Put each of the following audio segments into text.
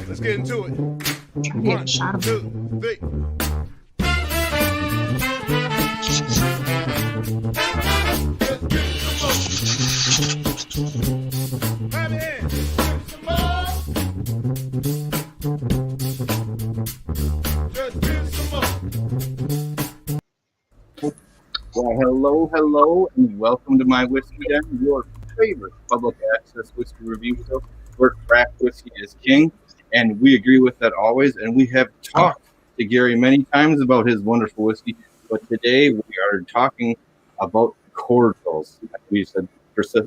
Let's get into it. 1, 2, 3. Well, hello, and welcome to My Whiskey Den, your favorite public access whiskey review show, where craft whiskey is king, and we agree with that always. And we have talked to Gary many times about his wonderful whiskey, but today we are talking about cordials. We said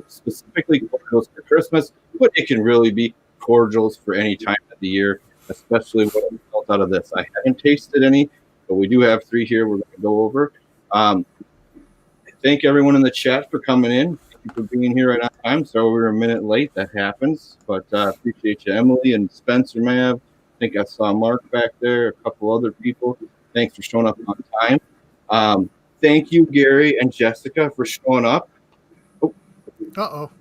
specifically cordials for Christmas, but it can really be cordials for any time of the year, especially what I felt out of this. I haven't tasted any, but we do have 3 here we're going to go over. Thank everyone in the chat for coming in. Thank you for being here right on time. So we're a minute late. That happens. But appreciate you, Emily and Spencer Mav. I think I saw Mark back there, a couple other people. Thanks for showing up on time. Thank you, Gary and Jessica, for showing up. Oh. Uh-oh.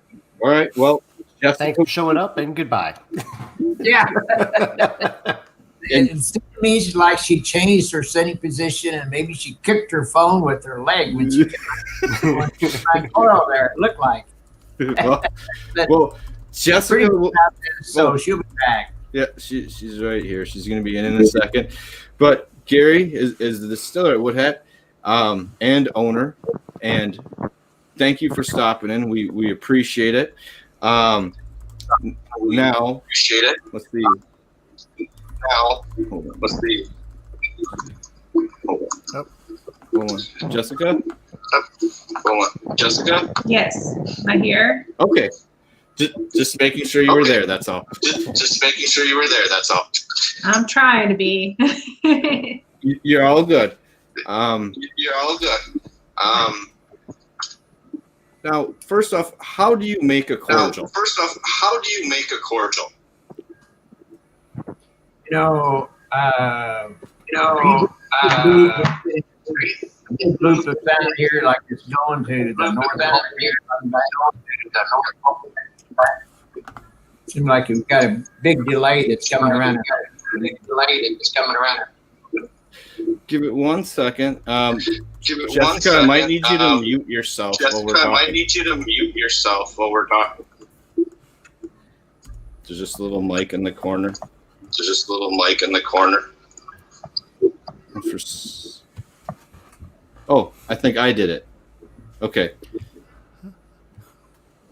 All right. Well, Jessica. Thanks for showing up and goodbye. Yeah. It means like she changed her sitting position and maybe she kicked her phone with her leg when she like oil there. It looked like. Well, Jessica. So she'll be back. Yeah, she's right here. She's going to be in a second. But Gary is the distiller at Woodhat and owner, and thank you for stopping in. We appreciate it. Now, let's see. Hold on. Jessica? Yes. Am I here? Okay. Just making sure you were there, that's all. Just making sure you were there, that's all. I'm trying to be. You're all good. Now, first off, how do you make a cordial? Influence of down here, like it's going to the north. Seems like you've got a big delay that's coming around. Give it 1 second. Jessica, I might need you to mute yourself while we're talking. There's just a little mic in the corner. Oh, I think I did it. Okay.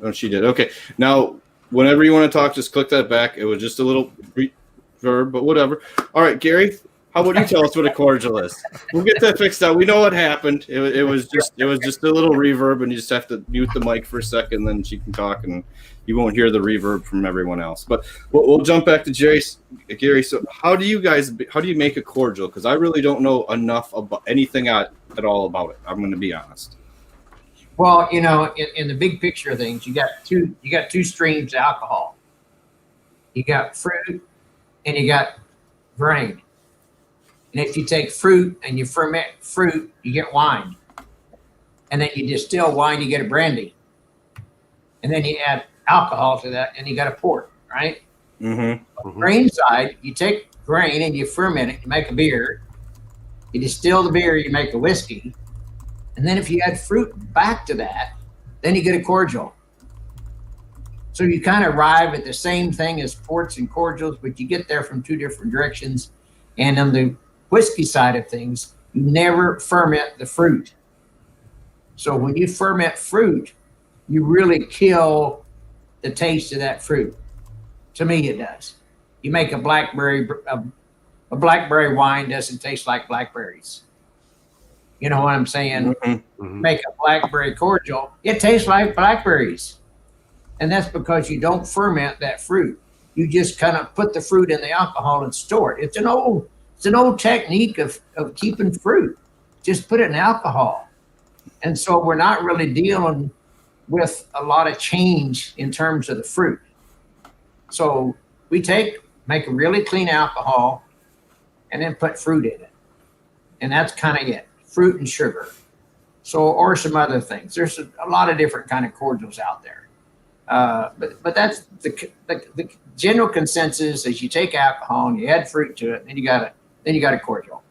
Oh, she did. Okay. Now, whenever you want to talk, just click that back. It was just a little reverb, but whatever. All right, Gary, how about you tell us what a cordial is? We'll get that fixed out. We know what happened. It was just a little reverb, and you just have to mute the mic for a second, then she can talk, and you won't hear the reverb from everyone else. But we'll jump back to Gary. So how do you make a cordial? Because I really don't know enough about anything at all about it. I'm going to be honest. Well, in the big picture of things, you got two streams of alcohol. You got fruit and you got grain. And if you take fruit and you ferment fruit, you get wine. And then you distill wine, you get a brandy. And then you add alcohol to that, and you got a port, right? Mm-hmm. Grain side, you take grain and you ferment it, you make a beer. You distill the beer, you make a whiskey. And then if you add fruit back to that, then you get a cordial. So you kind of arrive at the same thing as ports and cordials, but you get there from 2 different directions. And on the whiskey side of things, you never ferment the fruit. So when you ferment fruit, you really kill the taste of that fruit. To me, it does. You make a blackberry wine doesn't taste like blackberries. You know what I'm saying? Mm-hmm. Make a blackberry cordial, it tastes like blackberries. And that's because you don't ferment that fruit. You just kind of put the fruit in the alcohol and store it. It's an old technique of keeping fruit. Just put it in alcohol. And so we're not really dealing with a lot of change in terms of the fruit. So we make a really clean alcohol and then put fruit in it. And that's kind of it, fruit and sugar. So, or some other things. There's a lot of different kind of cordials out there. But that's the general consensus is you take alcohol and you add fruit to it, and then you got a cordial.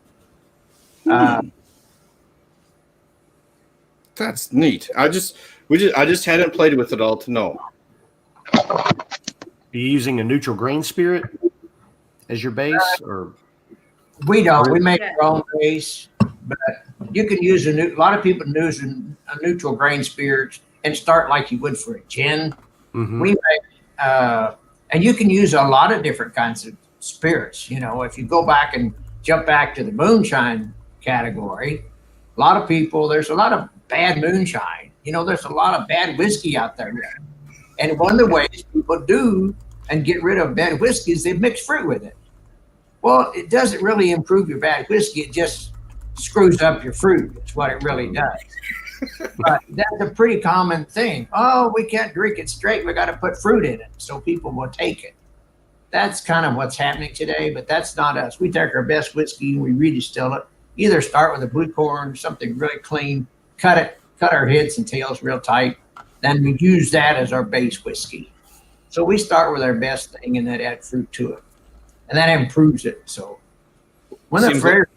That's neat. I just hadn't played with it all to know. Are you using a neutral grain spirit as your base, or We don't. We make our own base, but you can use a lot of people use a neutral grain spirit and start like you would for a gin. Mhm. We make, and you can use a lot of different kinds of spirits. You know, if you go back and jump back to the moonshine category, a lot of people, there's a lot of bad moonshine. You know, there's a lot of bad whiskey out there. And one of the ways people do and get rid of bad whiskey is they mix fruit with it. Well, it doesn't really improve your bad whiskey. It just screws up your fruit. That's what it really does. But that's a pretty common thing. Oh, we can't drink it straight. We got to put fruit in it so people will take it. That's kind of what's happening today, but that's not us. We take our best whiskey and we redistill it. Either start with a blue corn, something really clean, cut our heads and tails real tight, then we use that as our base whiskey. So we start with our best thing and then add fruit to it. And that improves it. So when the fair,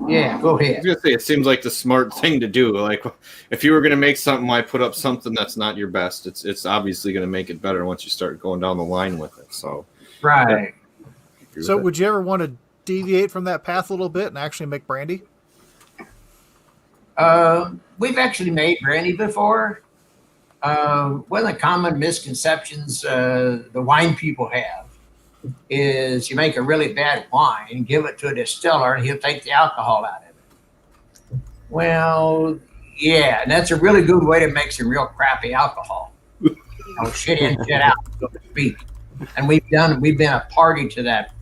yeah, go ahead. I was gonna say it seems like the smart thing to do. Like if you were gonna make something, why put up something that's not your best? It's obviously gonna make it better once you start going down the line with it. So right. So would you ever want to deviate from that path a little bit and actually make brandy? We've actually made brandy before. One of the common misconceptions the wine people have is you make a really bad wine and give it to a distiller and he'll take the alcohol out of it. Well, yeah, and that's a really good way to make some real crappy alcohol. You know, shit in, shit out, so to speak. And we've been a party to that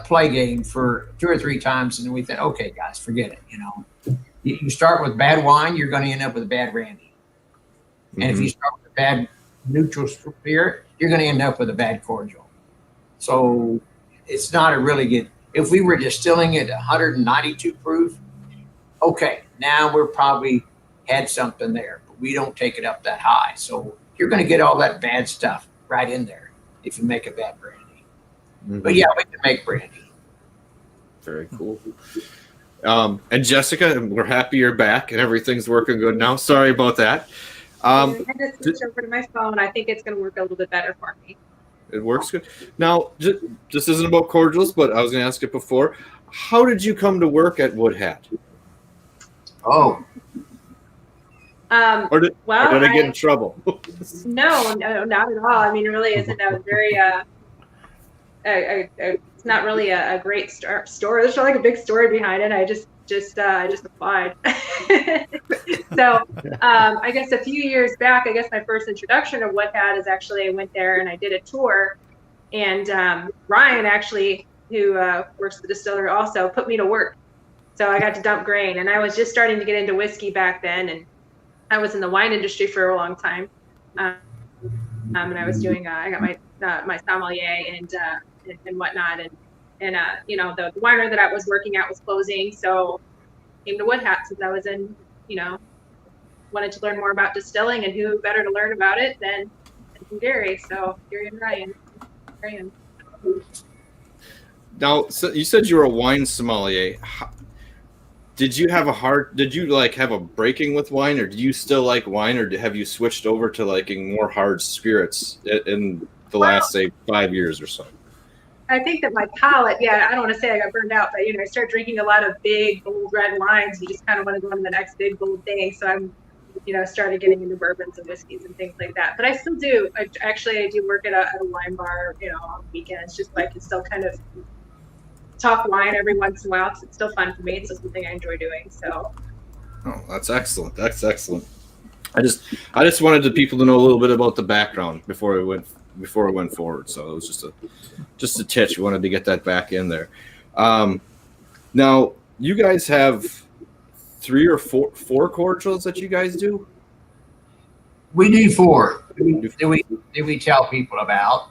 play game for 2 or 3 times, and then we think, okay, guys, forget it. You know, you start with bad wine, you're going to end up with a bad brandy. And if you start with a bad neutral spirit, you're going to end up with a bad cordial. So it's not a really good. If we were distilling it 192 proof, okay, now we're probably had something there, but we don't take it up that high. So you're going to get all that bad stuff right in there if you make a bad brandy. But yeah, we can make brandy. Very cool. And Jessica, we're happy you're back and everything's working good now. Sorry about that. I just switched over to my phone. I think it's going to work a little bit better for me. It works good. Now, this isn't about cordials, but I was going to ask it before. How did you come to work at Wood Hat? Oh. Or did I get in trouble? No, not at all. I mean, it really isn't. I was very, it's not really a great story. There's not like a big story behind it. I just applied. So I guess a few years back, I guess my first introduction to Wood Hat is actually I went there and I did a tour, and Ryan actually, who works at the distillery, also put me to work. So I got to dump grain, and I was just starting to get into whiskey back then, and I was in the wine industry for a long time, and I was doing I got my sommelier and whatnot, and you know, the winery that I was working at was closing, so I came to Wood Hat since I was in, you know, wanted to learn more about distilling, and who better to learn about it than Gary. So Gary and Ryan. Now, so you said you were a wine sommelier. Did you have a breaking with wine, or do you still like wine, or have you switched over to liking more hard spirits in the last, say, 5 years or so? I think that my palate, I don't want to say I got burned out, but, you know, I started drinking a lot of big, bold red wines. You just kind of want to go on to the next big, bold thing. So I'm, you know, started getting into bourbons and whiskeys and things like that. But I still do. I do work at a wine bar, you know, on weekends, just so I can still kind of talk wine every once in a while, because it's still fun for me. It's still something I enjoy doing. So. Oh, that's excellent. That's excellent. I just wanted the people to know a little bit about the background before it went forward. So it was just a titch. We wanted to get that back in there. Now you guys have 3 or 4 cordials that you guys do? We do 4. Do we tell people about?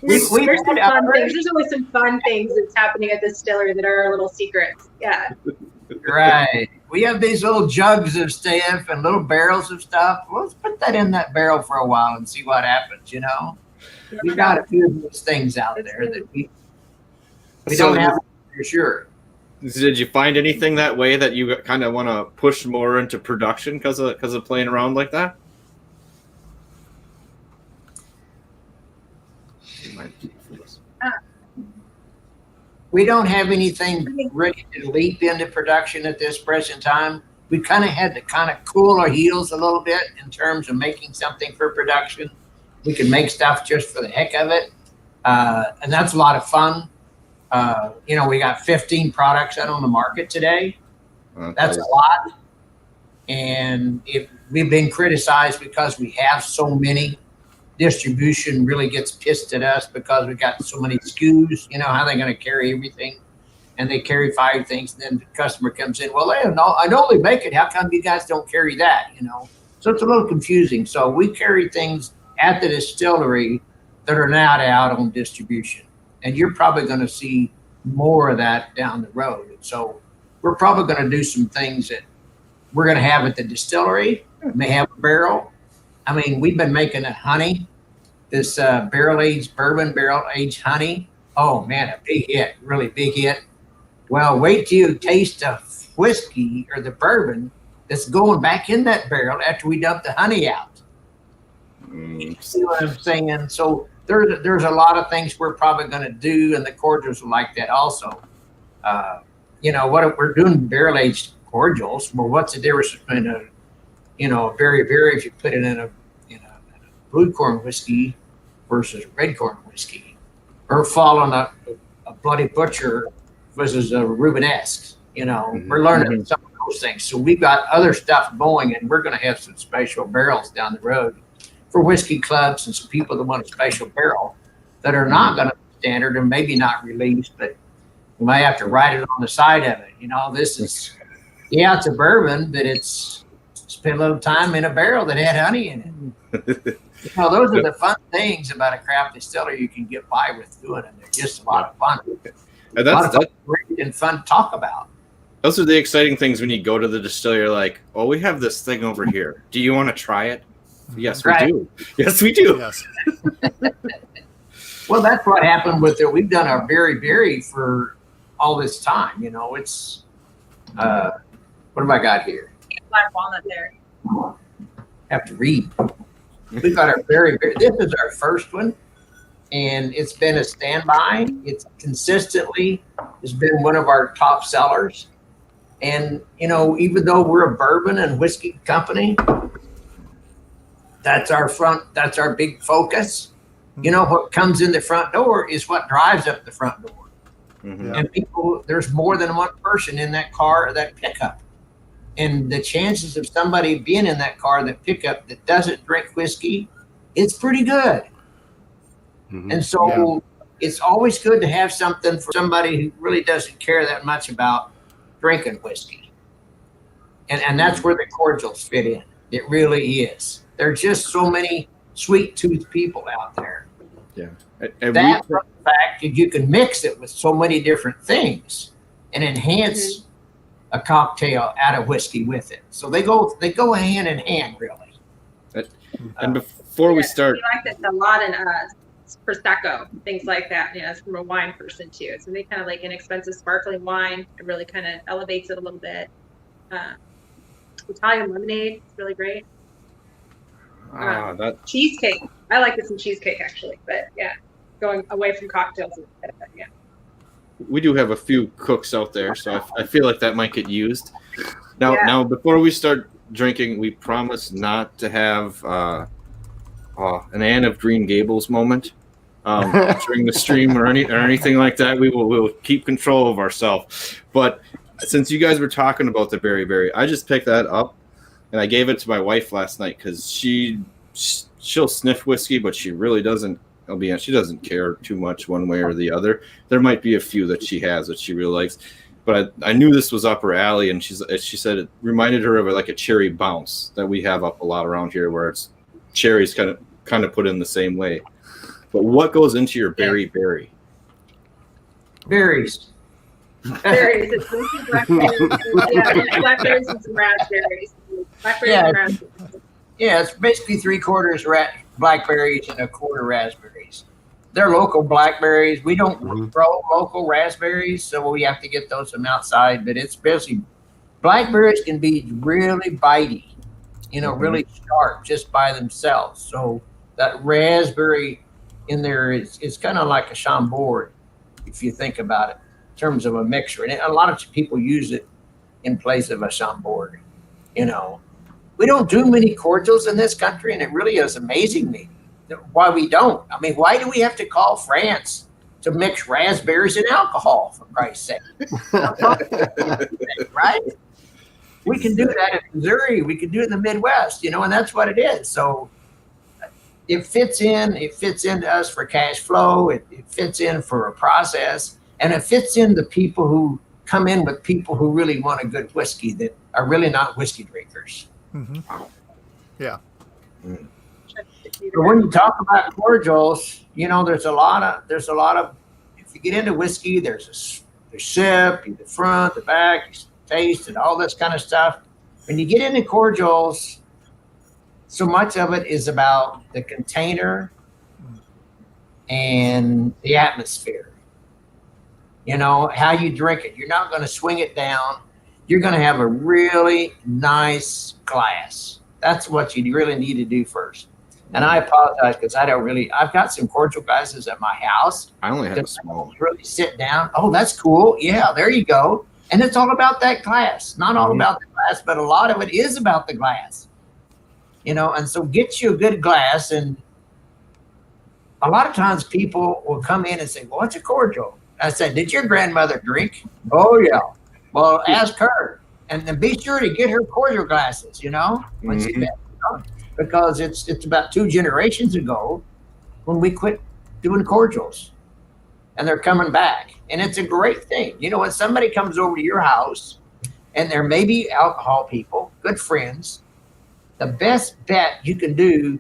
There's always some fun things that's happening at the distillery that are little secrets. Yeah. Right. we have these little jugs of stuff and little barrels of stuff. Well, let's put that in that barrel for a while and see what happens. We got a few of those things out there that we So don't have for sure. Did you find anything that way that you kind of want to push more into production because of playing around like that? We don't have anything ready to leap into production at this present time. We kind of had to kind of cool our heels a little bit in terms of making something for production. We can make stuff just for the heck of it. And that's a lot of fun. We got 15 products out on the market today. Okay. That's a lot. And if we've been criticized because we have so many, distribution really gets pissed at us because we got so many SKUs. How they're going to carry everything, and they carry 5 things. And then the customer comes in, well, I know they make it. How come you guys don't carry that? So it's a little confusing. So we carry things at the distillery that are not out on distribution, and you're probably going to see more of that down the road. And so we're probably going to do some things that we're going to have at the distillery. May have a barrel. I mean, we've been making a honey, this barrel-aged bourbon, barrel-aged honey. Oh, man, a big hit, really big hit. Well, wait till you taste the whiskey or the bourbon that's going back in that barrel after we dump the honey out. You see what I'm saying? So there's a lot of things we're probably going to do, and the cordials are like that also. What if we're doing barrel-aged cordials? Well, what's the difference between a very, very, if you put it in a blue corn whiskey versus red corn whiskey, or following a Bloody Butcher versus a Rubenesque, we're learning some of those things. So we've got other stuff going, and we're going to have some special barrels down the road for whiskey clubs and some people that want a special barrel that are not going to be standard and maybe not released, but we might have to write it on the side of it. This is, it's a bourbon, but it's spent a little time in a barrel that had honey in it. Those are the fun things about a craft distiller you can get by with doing it. They're just a lot of fun. And a lot of fun, great and fun to talk about. Those are the exciting things when you go to the distillery. You're like, oh, we have this thing over here. Do you want to try it? Yes, we do. Yes, we do. Yes. Well, that's what happened with it. We've done our Berry for all this time. It's what have I got here? Black walnut there. Have to read. We've got our Berry. This is our first one, and it's been a standby. It's consistently has been one of our top sellers. And even though we're a bourbon and whiskey company, that's our big focus. What comes in the front door is what drives up the front door. Mm-hmm. And people, there's more than one person in that car or that pickup. And the chances of somebody being in that car, that pickup, that doesn't drink whiskey, it's pretty good. Mm-hmm. And so it's always good to have something for somebody who really doesn't care that much about drinking whiskey. And that's where the cordials fit in. It really is. There's just so many sweet tooth people out there. Yeah. That the fact that you can mix it with so many different things and enhance a cocktail out of whiskey with it. So they go hand in hand, really. And before we start, we like this a lot in Prosecco, things like that. It's from a wine person too. So they kind of like inexpensive sparkling wine. It really kind of elevates it a little bit. Italian lemonade is really great. Cheesecake. I like this in cheesecake actually, but going away from cocktails. we do have a few cooks out there, so I feel like that might get used. Now, before we start drinking, we promise not to have an Anne of Green Gables moment during the stream or anything like that. We'll keep control of ourselves. But since you guys were talking about the berry, I just picked that up and I gave it to my wife last night because she'll sniff whiskey, but she really doesn't. I'll be honest, she doesn't care too much one way or the other. There might be a few that she has that she really likes, but I knew this was up her alley, and she said it reminded her of like a cherry bounce that we have up a lot around here, where it's cherries kind of put in the same way. But what goes into your berry? Berries. Berries. It's mostly blackberries. Yeah, blackberries and some raspberries. Blackberries Yeah. and raspberries. Yeah, it's basically 3/4 blackberries and 1/4 raspberries. They're local blackberries. We don't grow local raspberries, so we have to get those from outside. But it's basically blackberries can be really bitey, really sharp just by themselves. So that raspberry in there is kind of like a Chambord, if you think about it, in terms of a mixture. And a lot of people use it in place of a Chambord. We don't do many cordials in this country, and it really is amazing me why we don't. I mean, why do we have to call France to mix raspberries and alcohol, for Christ's sake? Right? We can do that in Missouri. We can do it in the Midwest, and that's what it is. So it fits into us for cash flow. It fits in for a process, and it fits in the people who come in with people who really want a good whiskey that are really not whiskey drinkers. Mm-hmm. Yeah. So when you talk about cordials, there's a lot of. If you get into whiskey, there's sip, the front, the back, taste, and all this kind of stuff. When you get into cordials, so much of it is about the container and the atmosphere. How you drink it. You're not going to swing it down. You're going to have a really nice glass. That's what you really need to do first. And I apologize because I've got some cordial glasses at my house. I only have a small. Really sit down. Oh, that's cool. Yeah, there you go. And it's all about that glass. Not all about the glass, but a lot of it is about the glass. And so get you a good glass. And a lot of times people will come in and say, well, what's a cordial? I said, did your grandmother drink? Oh, yeah. Well, ask her. And then be sure to get her cordial glasses, when she's back. Because it's about 2 generations ago when we quit doing cordials. And they're coming back. And it's a great thing. When somebody comes over to your house and there may be alcohol people, good friends, the best bet you can do,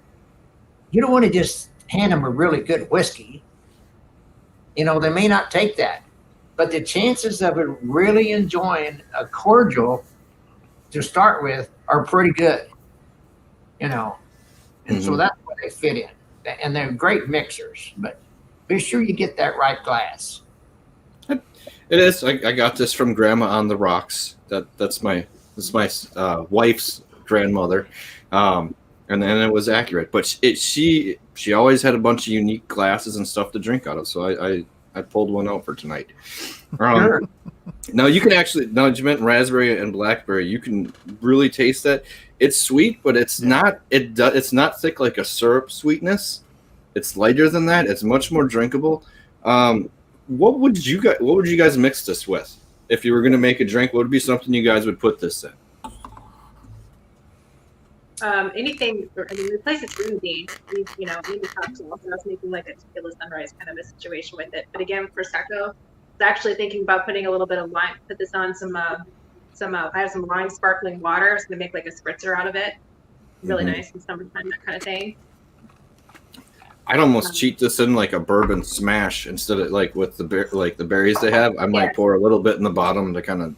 you don't want to just hand them a really good whiskey. They may not take that. But the chances of it really enjoying a cordial to start with are pretty good. And so that's where they fit in. And they're great mixers. But be sure you get that right glass. It is. I got this from Grandma on the Rocks. That's my wife's grandmother, and then it was accurate. But she always had a bunch of unique glasses and stuff to drink out of. So I pulled one out for tonight. Sure. Now you can actually. Now that you meant raspberry and blackberry, you can really taste that. It's sweet, but it's not. It's not thick like a syrup sweetness. It's lighter than that. It's much more drinkable. What would you guys mix this with? If you were going to make a drink, what would be something you guys would put this in? Anything. Replace its green bean. Maybe cocktails. So I was making like a tequila sunrise kind of a situation with it. But again, Prosecco, I was actually thinking about putting a little bit of lime. Put this on some. I have some lime sparkling water. So I'm gonna make like a spritzer out of it. Really nice in summertime, that kind of thing. I'd almost cheat this in like a bourbon smash instead of like with the berries they have. I might pour a little bit in the bottom to kind of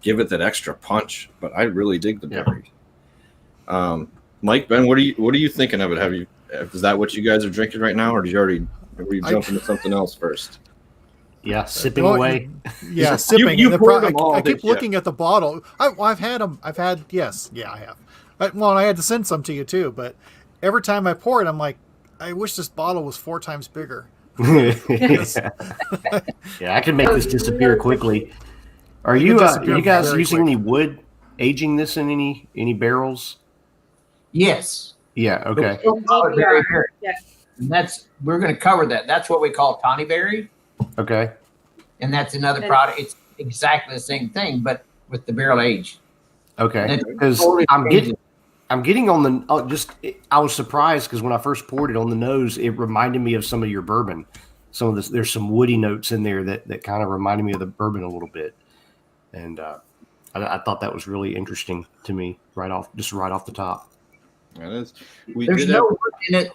give it that extra punch. But I really dig the berries. Mike, Ben, what are you thinking of it? Is that what you guys are drinking right now, or were you jumping to something else first? Yeah, sipping away. Yeah, sipping. You poured them all, I keep didn't you? looking at the bottle. I've had them. Yes, I have. And I had to send some to you too. But every time I pour it, I'm like, I wish this bottle was 4 times bigger. Yeah, I can make this disappear quickly. Are you guys using any wood aging this in any barrels? Yes. Yeah. Okay. And we're going to cover that. That's what we call tawny berry. Okay. And that's another product. It's exactly the same thing, but with the barrel age. Okay. Because I'm getting on the I was surprised because when I first poured it on the nose, it reminded me of some of your bourbon. Some of this, there's some woody notes in there that kind of reminded me of the bourbon a little bit, and I thought that was really interesting to me right off the top. That is. There's no wood in it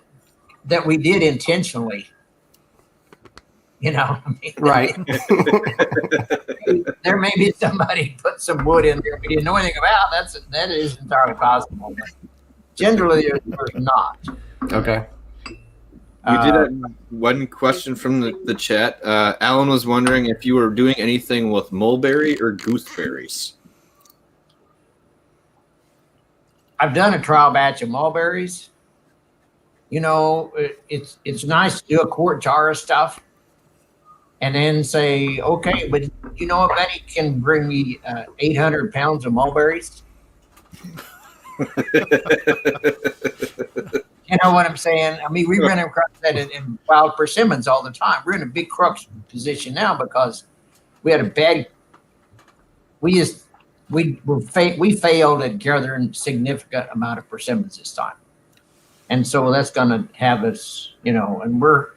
that we did intentionally. You know, I mean, Right. there may be somebody put some wood in there we didn't know anything about. That is entirely possible. But generally, there's not. Okay. We did have one question from the chat. Alan was wondering if you were doing anything with mulberry or gooseberries. I've done a trial batch of mulberries. You know, it's nice to do a quart jar of stuff, and then say, okay, but you know, if Betty can bring me 800 pounds of mulberries. You know what I'm saying? I mean, we run across that in wild persimmons all the time. We're in a big crux position now because we had a bad. We failed at gathering significant amount of persimmons this time, and so that's going to have us, you know. And we're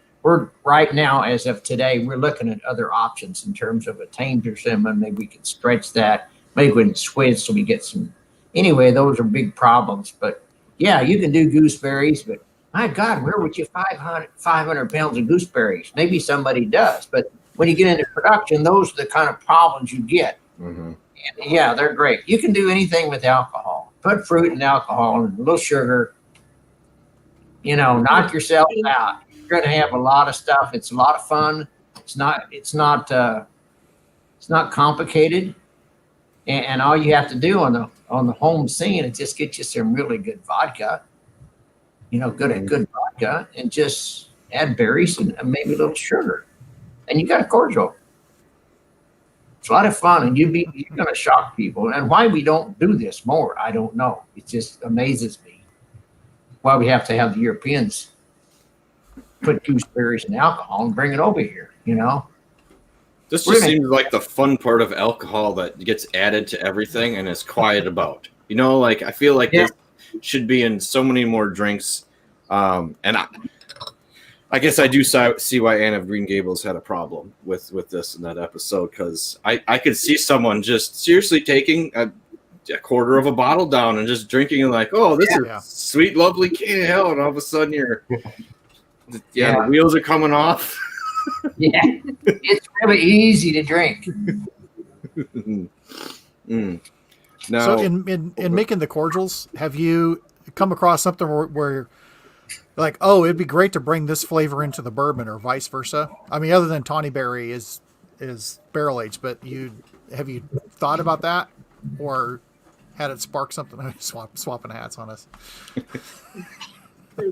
right now, as of today, we're looking at other options in terms of a tamed persimmon. Maybe we could stretch that. Maybe we can switch so we get some. Anyway, those are big problems, but. Yeah, you can do gooseberries, but my God, where would you 500 pounds of gooseberries? Maybe somebody does, but when you get into production, those are the kind of problems you get. Mm-hmm. And yeah, they're great. You can do anything with alcohol. Put fruit and alcohol and a little sugar. You know, knock yourself out. You're going to have a lot of stuff. It's a lot of fun. It's not complicated. And all you have to do on the home scene is just get you some really good vodka, you know, good vodka, and just add berries and maybe a little sugar, and you got a cordial. It's a lot of fun, and you're going to shock people. And why we don't do this more, I don't know. It just amazes me why we have to have the Europeans put gooseberries in alcohol and bring it over here, you know. This just seems like the fun part of alcohol that gets added to everything and is quiet about. You know, like I feel like this should be in so many more drinks. And I guess I do see why Anne of Green Gables had a problem with this in that episode, because I could see someone just seriously taking a quarter of a bottle down and just drinking and like, oh, this is sweet, lovely cane of hell, and all of a sudden the wheels are coming off. Yeah, it's really easy to drink. No. So in making the cordials, have you come across something where like, oh, it'd be great to bring this flavor into the bourbon, or vice versa? I mean, other than Tawny Berry is barrel aged, but have you thought about that, or had it spark something? Swapping hats on us.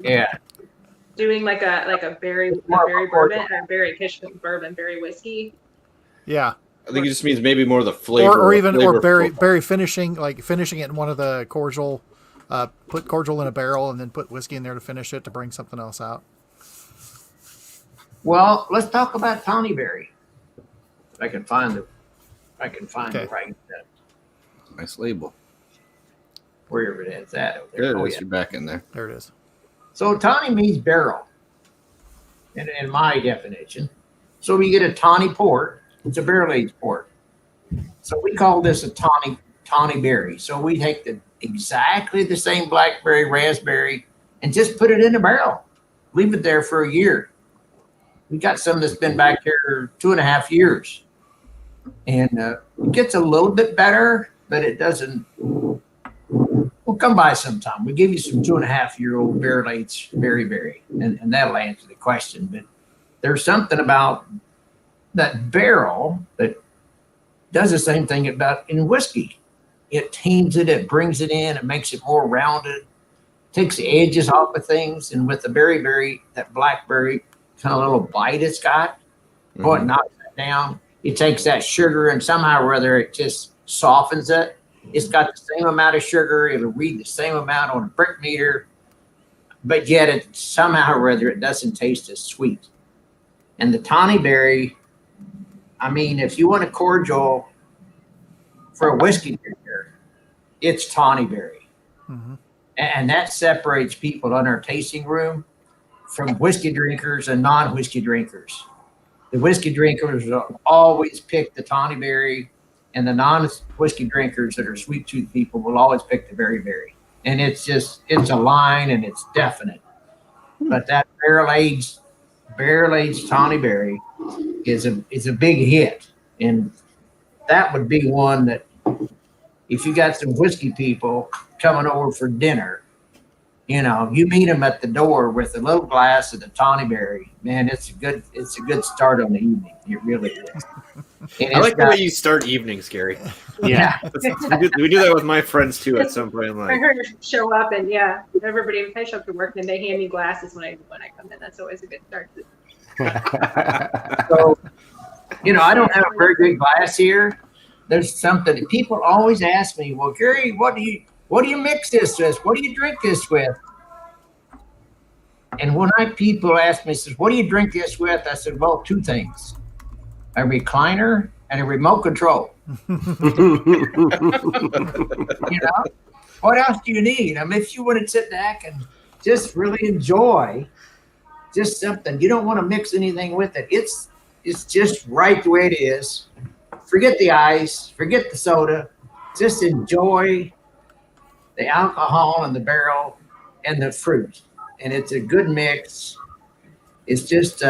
Yeah. Doing like a berry bourbon or berry kitchen bourbon, berry whiskey. Yeah. I think it just means maybe more of the flavor, or berry finishing, like finishing it in one of the cordial. Put cordial in a barrel and then put whiskey in there to finish it to bring something else out. Well, let's talk about Tawny Berry. I can find the right nice label. Wherever it is at. There it is. You're back in there. There it is. So tawny means barrel, in my definition. So we get a tawny port. It's a barrel aged port. So we call this a tawny berry. So we take exactly the same blackberry, raspberry, and just put it in a barrel. Leave it there for a year. We got some that's been back here 2.5 years, and it gets a little bit better, but it doesn't. We'll come by sometime. We give you some 2.5-year-old barrel aged berry, and that'll answer the question. But there's something about that barrel that does the same thing in whiskey. It tames it, it brings it in, it makes it more rounded, takes the edges off of things, and with the berry, that blackberry kind of little bite it's got, it knocks it down. It takes that sugar and somehow or other it just softens it. It's got the same amount of sugar. It'll read the same amount on a brick meter, but yet it somehow or other it doesn't taste as sweet. And the tawny berry, I mean, if you want a cordial for a whiskey drinker, it's tawny berry. Mm-hmm. And that separates people in our tasting room from whiskey drinkers and non-whiskey drinkers. The whiskey drinkers will always pick the tawny berry, and the non-whiskey drinkers that are sweet tooth people will always pick the berry. And it's a line and it's definite. But that barrel aged tawny berry is a big hit, and that would be one that if you got some whiskey people coming over for dinner, you know, you meet them at the door with a little glass of the Tawny Berry. Man, it's a good start on the evening. It really is. And I like the way you start evenings, Gary. Yeah. we do that with my friends too at some point in I life. heard her show up, and yeah, everybody. I show up to work, and they hand me glasses when I come in. That's always a good start. So, you know, I don't have a very good glass here. There's something that people always ask me. Well, Gary, what do you mix this with? What do you drink this with? And when people ask me, says, what do you drink this with? I said, well, two things: a recliner and a remote control. You know, what else do you need? I mean, if you want to sit back and just really enjoy just something, you don't want to mix anything with it. It's just right the way it is. Forget the ice, forget the soda. Just enjoy the alcohol and the barrel and the fruit. And it's a good mix. It's just,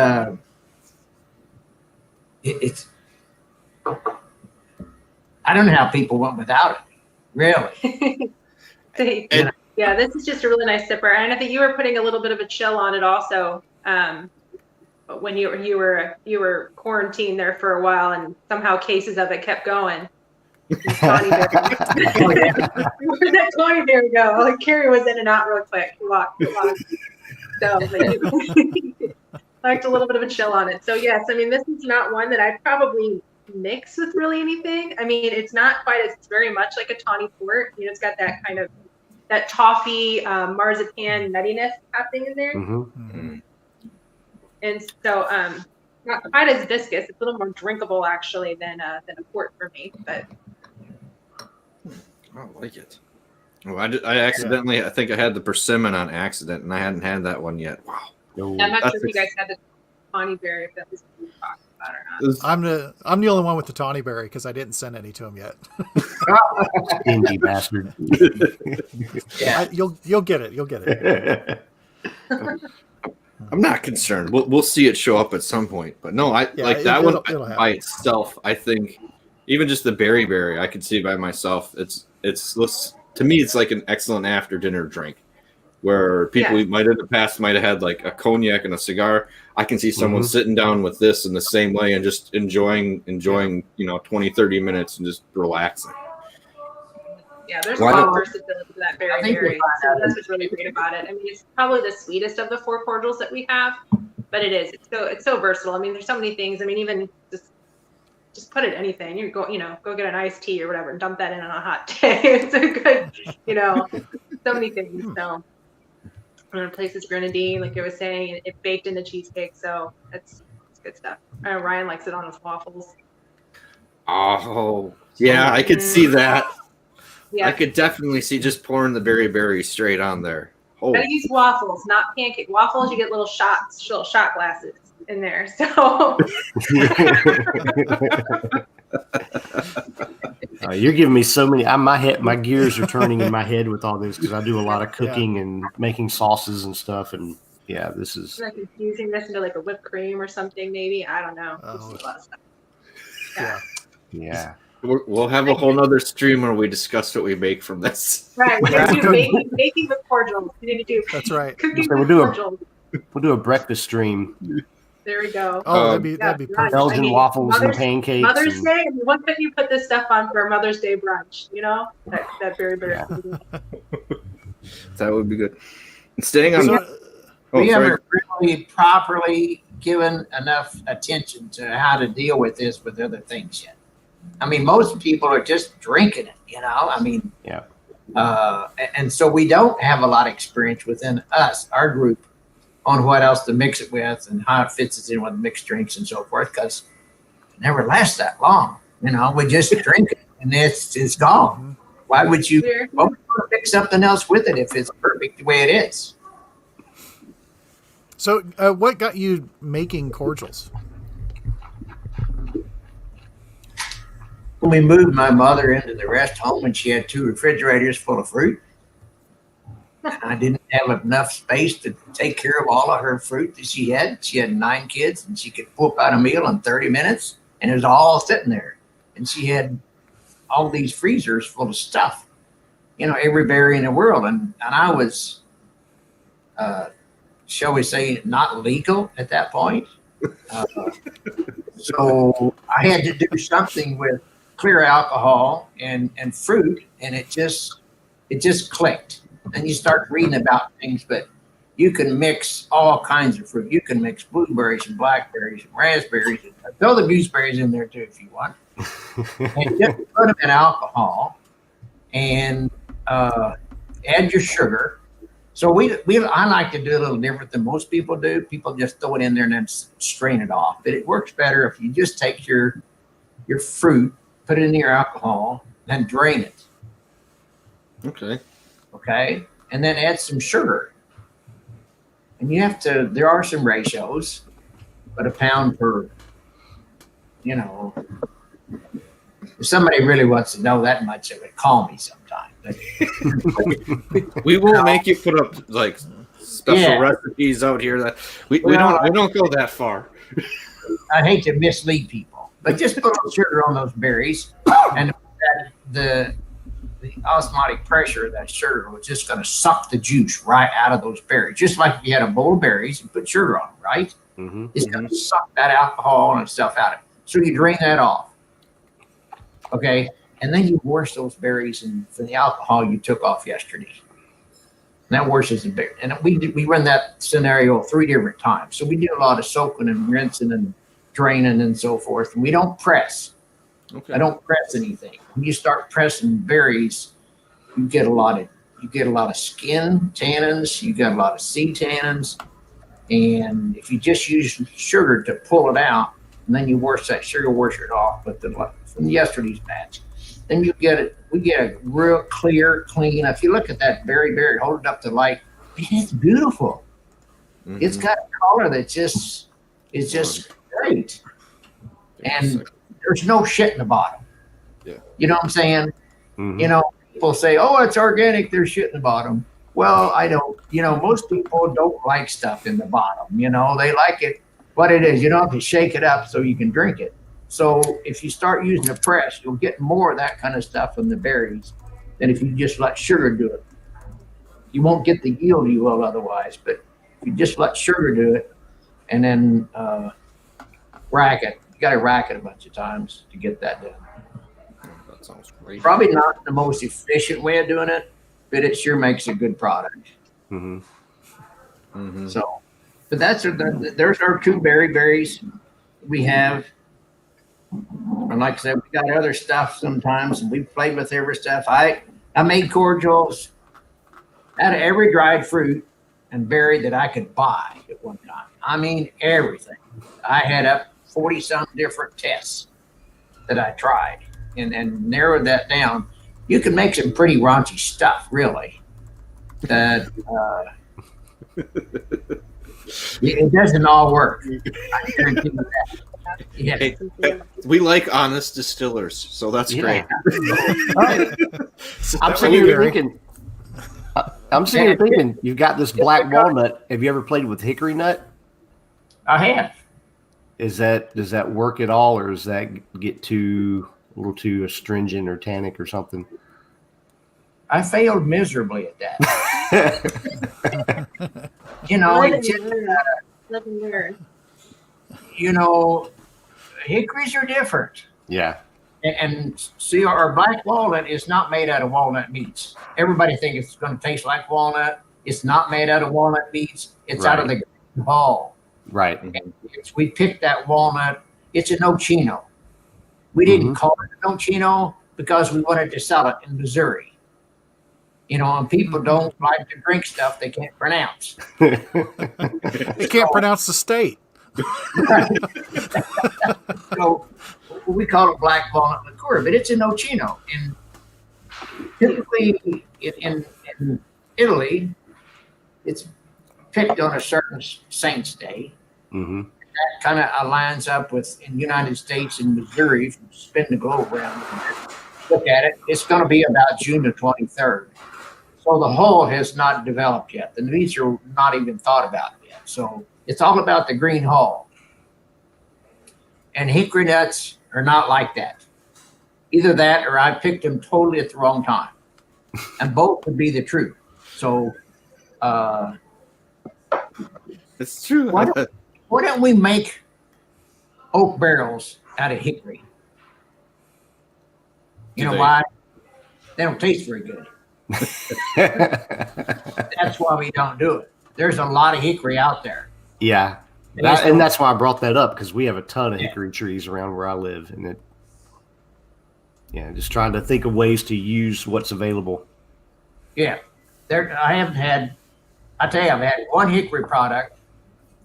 it's, I don't know how people went without it, really. Yeah, this is just a really nice sipper, and I think you were putting a little bit of a chill on it also. When you were quarantined there for a while, and somehow cases of it kept going. Where'd that Tawny Berry go? Like, Carrie was in and out real quick. Locked. So liked a little bit of a chill on it. So yes, I mean, this is not one that I'd probably mix with really anything. I mean, it's not quite as, it's very much like a tawny port. You know, it's got that kind of that toffee marzipan nuttiness happening in there. Mm-hmm. And so not quite as viscous. It's a little more drinkable actually than a port for me. But I like it. Oh, I accidentally, I think I had the persimmon on accident, and I hadn't had that one yet. Wow. No. I'm not sure if you guys had the Tawny Berry, if that was what we talked about or not. I'm the only one with the Tawny Berry because I didn't send any to him yet. Stingy bastard. Yeah. You'll get it. You'll get it. I'm not concerned. We'll see it show up at some point. But no, like that one by itself, I think even just the berry, I could see by myself. It's to me, it's like an excellent after dinner drink. Where people might have in the past might have had like a cognac and a cigar. I can see someone sitting down with this in the same way and just enjoying, 20, 30 minutes and just relaxing. Yeah, there's a lot of versatility to that berry. So that's what's really great about it. I mean, it's probably the sweetest of the 4 cordials that we have, but it's so versatile. I mean, there's so many things. I mean, even just put it in anything. You go get an iced tea or whatever and dump that in on a hot day. It's a good, so many things. So. And places grenadine, like I was saying, it baked in the cheesecake, so it's good stuff. Ryan likes it on his waffles. Oh, yeah, I could see that. Yeah. I could definitely see just pouring the berry straight on there. Oh. Gotta use waffles, not pancake. Waffles, you get little shot glasses in there. So you're giving me so many. My gears are turning in my head with all this because I do a lot of cooking and making sauces and stuff. And yeah, this is like infusing this into like a whipped cream or something, maybe. I don't know. A lot of stuff. Yeah. We'll have a whole nother stream where we discuss what we make from this. Right, we're gonna do making with cordials. We need to do that's right. Cooking So with cordials. We'll do a breakfast stream. There we go. Oh, that'd be perfect. Belgian waffles and pancakes. Mother's Day. I mean, what could you put this stuff on for a Mother's Day brunch? That very. That would be good. And staying on. We haven't really properly given enough attention to how to deal with this with other things yet. I mean, most people are just drinking it, I mean, and so we don't have a lot of experience within our group, on what else to mix it with and how it fits in with mixed drinks and so forth, because it never lasts that long. We just drink it and it's gone. Why would you pick something else with it if it's perfect the way it is? So what got you making cordials? When we moved my mother into the rest home and she had 2 refrigerators full of fruit, and I didn't have enough space to take care of all of her fruit that she had. She had 9 kids, and she could whoop out a meal in 30 minutes, and it was all sitting there. And she had all these freezers full of stuff, every berry in the world. And I was, shall we say, not legal at that point. So I had to do something with clear alcohol and fruit, and it just clicked. And you start reading about things, but you can mix all kinds of fruit. You can mix blueberries and blackberries and raspberries. And throw the gooseberries in there too if you want. And just put them in alcohol and add your sugar. So I like to do a little different than most people do. People just throw it in there and then strain it off. But it works better if you just take your fruit, put it in your alcohol, and drain it. Okay. And then add some sugar. And there are some ratios, but a pound per, if somebody really wants to know that much, they would call me sometime. But, we won't make you put up like special recipes out here. That we don't go that far. I hate to mislead people, but just put some sugar on those berries, and the osmotic pressure of that sugar was just going to suck the juice right out of those berries. Just like if you had a bowl of berries and put sugar on them, right? Mm-hmm. It's going to suck that alcohol and stuff out of it. So you drain that off. Okay. And then you wash those berries and for the alcohol you took off yesterday. And that washes the berry. And we run that scenario 3 different times. So we do a lot of soaking and rinsing and draining and so forth. And we don't press. Okay. I don't press anything. When you start pressing berries, you get a lot of skin tannins, you get a lot of seed tannins, and if you just use sugar to pull it out, and then you wash it off from yesterday's batch, then we get a real clear, clean. If you look at that berry, hold it up to light, it's beautiful. Mm-hmm. It's got a color that is just great, and there's no shit in the bottom. Yeah. You know what I'm saying? Mm-hmm. People say, oh, it's organic, there's shit in the bottom. Well, I don't, most people don't like stuff in the bottom. They like it what it is. You don't have to shake it up so you can drink it. So if you start using a press, you'll get more of that kind of stuff in the berries than if you just let sugar do it. You won't get the yield you will otherwise, but if you just let sugar do it and then rack it, you got to rack it a bunch of times to get that done. That sounds great. Probably not the most efficient way of doing it, but it sure makes a good product. Mm-hmm. Mm-hmm. So, but there's our 2 berries we have. And like I said, we got other stuff sometimes, and we've played with every stuff. I made cordials out of every dried fruit and berry that I could buy at one time. I mean, everything. I had up 40-some different tests that I tried and narrowed that down. You can make some pretty raunchy stuff, really. That it doesn't all work. I guarantee you that. Yeah. Hey, we like honest distillers, so that's great. I'm sitting here thinking, you've got this black walnut. Have you ever played with hickory nut? I have. Does that work at all, or does that get a little too astringent or tannic or something? I failed miserably at that. Hickories are different. Yeah. And see, our black walnut is not made out of walnut meats. Everybody thinks it's going to taste like walnut. It's not made out of walnut meats. It's out of the ball. Right. We picked that walnut. It's a nocino. We didn't call it a nocino because we wanted to sell it in Missouri. And people don't like to drink stuff they can't pronounce. They can't pronounce the state. So we call it black walnut liqueur, but it's a nocino. And typically in Italy, it's picked on a certain saint's day. Mm-hmm. That kind of aligns up with in the United States and Missouri. If you spin the globe around and look at it, it's going to be about June the 23rd. So the hull has not developed yet. The leaves are not even thought about yet. So it's all about the green hull. And hickory nuts are not like that. Either that or I picked them totally at the wrong time. And both would be the truth. So It's true. why don't we make oak barrels out of hickory? You know why? They don't taste very good. That's why we don't do it. There's a lot of hickory out there. Yeah. And that's why I brought that up, because we have a ton of hickory trees around where I live, and just trying to think of ways to use what's available. Yeah. I've had one hickory product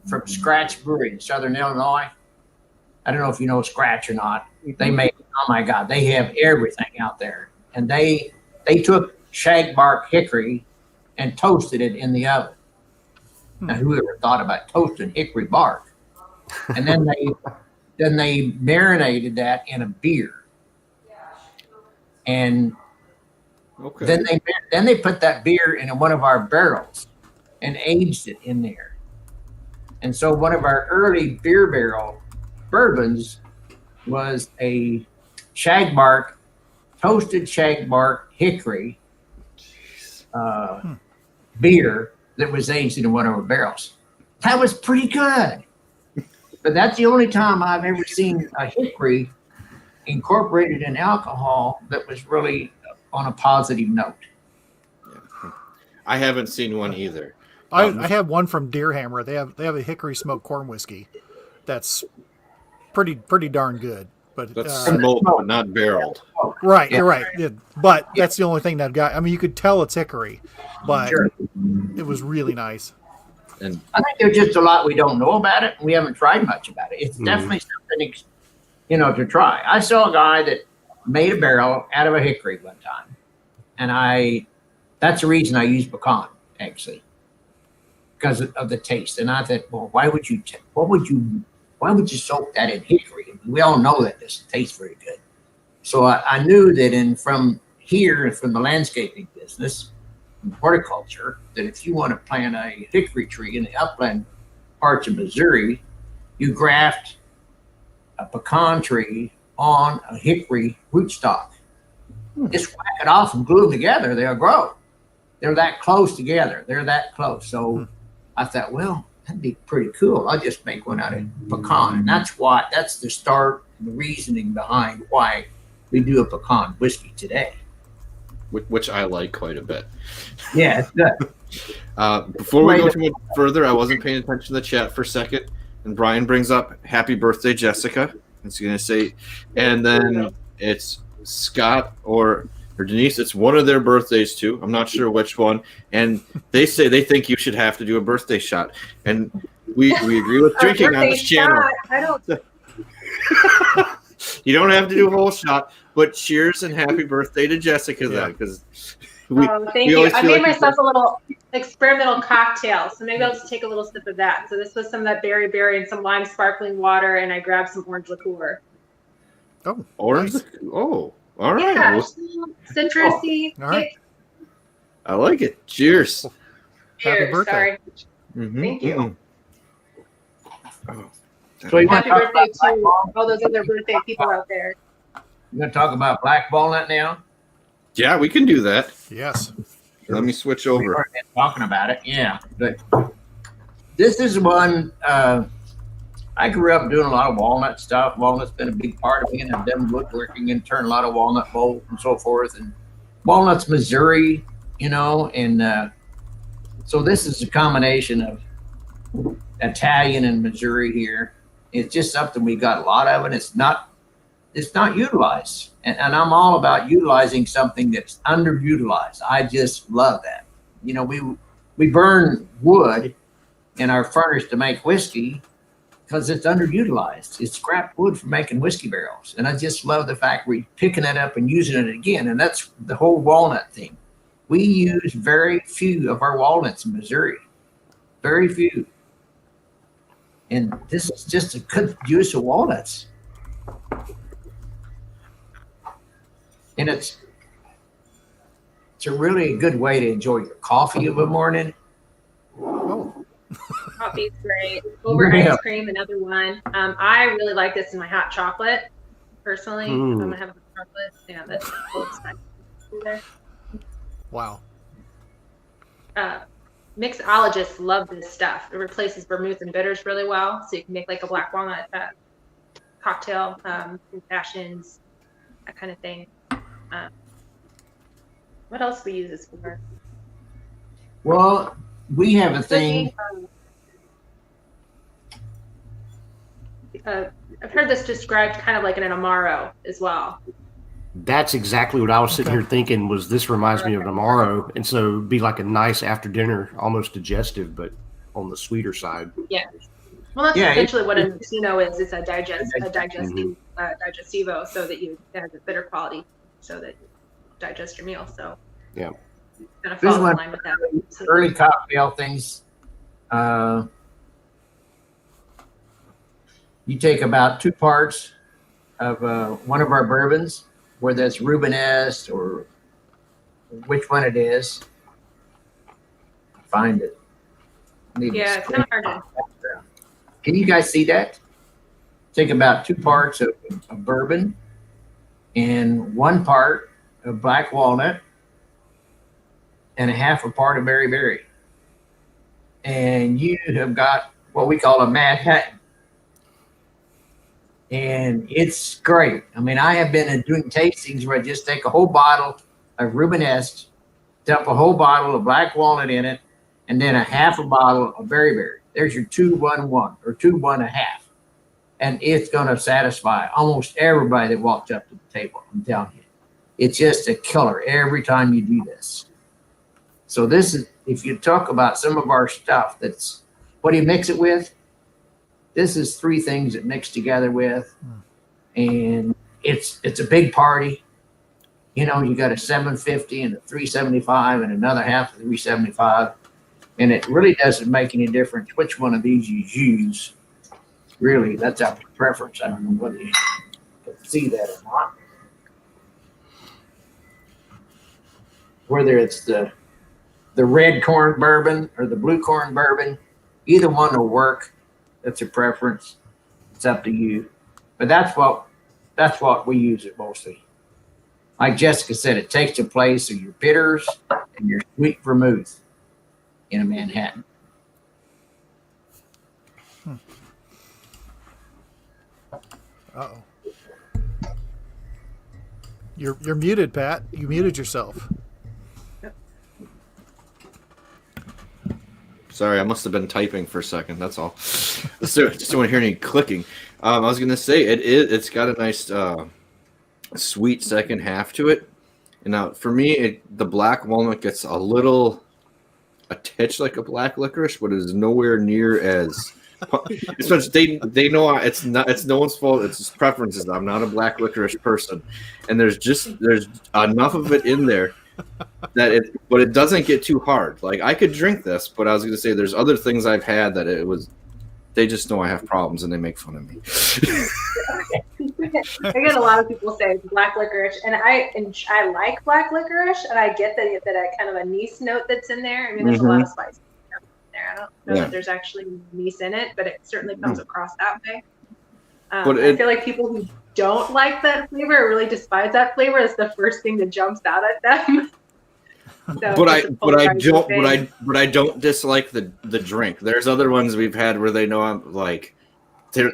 from Scratch Brewery in Southern Illinois. I don't know if you know Scratch or not. They make, oh my God, they have everything out there. And they took shagbark hickory and toasted it in the oven. Now, whoever thought about toasting hickory bark? And then they marinated that in a beer. And then they put that beer in one of our barrels and aged it in there. And so one of our early beer barrel bourbons was a toasted shagbark hickory beer that was aged in one of our barrels. That was pretty good. But that's the only time I've ever seen a hickory incorporated in alcohol that was really on a positive note. I haven't seen one either. I have one from Deerhammer. They have a hickory smoked corn whiskey that's pretty darn good. But that's smoked, but not barreled. Right, you're right. Yeah, but that's the only thing that got. I mean, you could tell it's hickory, but it was really nice. And I think there's just a lot we don't know about it, and we haven't tried much about it. It's definitely something, to try. I saw a guy that made a barrel out of a hickory one time, and that's the reason I use pecan, actually, because of the taste. And I thought, well, why would you soak that in hickory? We all know that doesn't taste very good. So I knew that from the landscaping business, horticulture, that if you want to plant a hickory tree in the upland parts of Missouri, you graft a pecan tree on a hickory rootstock. Just whack it off and glue them together, they'll grow. They're that close together. They're that close. So I thought, well, that'd be pretty cool. I'll just make one out of pecan. And that's the start, the reasoning behind why we do a pecan whiskey today. Which I like quite a bit. Yeah, it's good. Before we go too much further, I wasn't paying attention to the chat for a second, and Brian brings up "Happy Birthday, Jessica." It's going to say, and then it's Scott or Denise. It's one of their birthdays too. I'm not sure which one, and they say they think you should have to do a birthday shot, and we agree with drinking on this channel. I don't. You don't have to do a whole shot, but cheers and happy birthday to Jessica then, because thank you. I made myself a little experimental cocktail, so maybe I'll just take a little sip of that. So this was some of that berry and some lime sparkling water, and I grabbed some orange liqueur. Oh, orange! Nice. Oh, all right. Yeah, citrusy. All right. I like it. Cheers. Happy birthday. Sorry. Mm-hmm. Thank you. Oh. So you Happy birthday to all those other birthday people out there. You're going to talk about black walnut now? Yeah, we can do that. Yes. Let me switch We've over. already been talking about it, yeah. But this is one, I grew up doing a lot of walnut stuff. Walnut's been a big part of me, and I've done woodworking and turned a lot of walnut bowls and so forth. And walnut's Missouri, and so this is a combination of Italian and Missouri here. It's just something we got a lot of, and it's not utilized. And I'm all about utilizing something that's underutilized. I just love that. We burn wood in our furnace to make whiskey because it's underutilized. It's scrap wood for making whiskey barrels. And I just love the fact we're picking it up and using it again. And that's the whole walnut thing. We use very few of our walnuts in Missouri. Very few. And this is just a good use of walnuts. And It's a really good way to enjoy your coffee of a morning. Oh, Coffee's great. Over Yeah. ice cream, another one. I really like this in my hot chocolate. Personally, if I'm gonna have a hot chocolate. Yeah, that's close. There. wow. Mixologists love this stuff. It replaces vermouth and bitters really well, so you can make like a black walnut cocktail, passions, that kind of thing. What else we use this for? Well, we have a thing. I've heard this described kind of like in an Amaro as well. That's exactly what I was sitting here thinking. Was this reminds me of an Amaro, and so it'd be like a nice after dinner, almost digestive, but on the sweeter side. Yeah. Well, that's essentially what a Nocino is. It's a digestivo, so that you have a bitter quality, so that you digest your meal. So yeah, kind of falls in line with that. So Early cocktail things. You take about 2 parts of one of our bourbons, whether it's Rubenesque or which one it is. Find it. yeah, it's kind of hard to. Can you guys see that? Take about 2 parts of bourbon and 1 part of black walnut and a half a part of berry. And you have got what we call a Manhattan. And it's great. I mean, I have been doing tastings where I just take a whole bottle of Rubenesque, dump a whole bottle of black walnut in it, and then a half a bottle of berry. There's your 2-1-1 or 2-1-1/2. And it's going to satisfy almost everybody that walks up to the table. I'm telling you. It's just a killer every time you do this. So this is, if you talk about some of our stuff, that's, what do you mix it with? This is 3 things that mix together with, and it's a big party. You know, you got a 750 and a 375 and another half of 375, and it really doesn't make any difference which one of these you use. Really, that's up to preference. I don't know whether you can see that or not. Whether it's the red corn bourbon or the blue corn bourbon, either one will work. That's a preference. It's up to you. But that's what we use it mostly. Like Jessica said, it takes the place of your bitters and your sweet vermouth in a Manhattan. Uh-oh. You're muted, Pat. You muted yourself. Sorry, I must have been typing for a second. That's all. So just don't want to hear any clicking. I was gonna say it's got a nice sweet second half to it. And now for me, the black walnut gets a touch like a black licorice, but is nowhere near as. Especially they know it's no one's fault. It's just preferences. I'm not a black licorice person, and there's enough of it in there but it doesn't get too hard. Like, I could drink this, but I was going to say there's other things I've had that they just know I have problems and they make fun of me. I get a lot of people say black licorice, and I like black licorice, and I get that kind of anise note that's in there. I mean, there's a lot of spice in there. I don't know that there's actually anise in it, but it certainly comes across that way. But I feel like people who don't like that flavor or really despise that flavor is the first thing that jumps out at them. So but I don't dislike the drink. There's other ones we've had where they know I'm like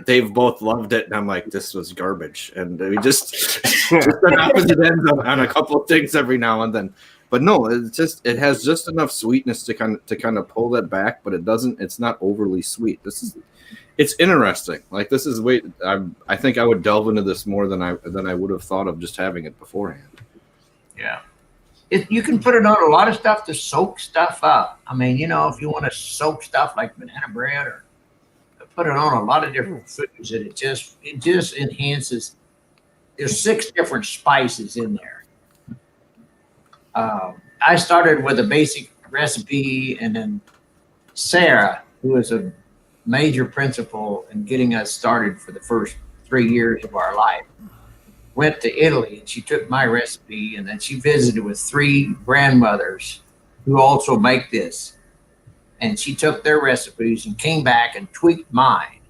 they've both loved it, and I'm like, this was garbage, and we just an opposite ends on a couple of things every now and then. But no, it has just enough sweetness to kind of pull that back, but it's not overly sweet. It's interesting. Like, this is I think I would delve into this more than I would have thought of just having it beforehand. Yeah. You can put it on a lot of stuff to soak stuff up. I mean, if you want to soak stuff like banana bread, or put it on a lot of different foods, and it just enhances. There's 6 different spices in there. I started with a basic recipe, and then Sarah, who is a major principal in getting us started for the first 3 years of our life, went to Italy, and she took my recipe, and then she visited with 3 grandmothers who also make this. And she took their recipes and came back and tweaked mine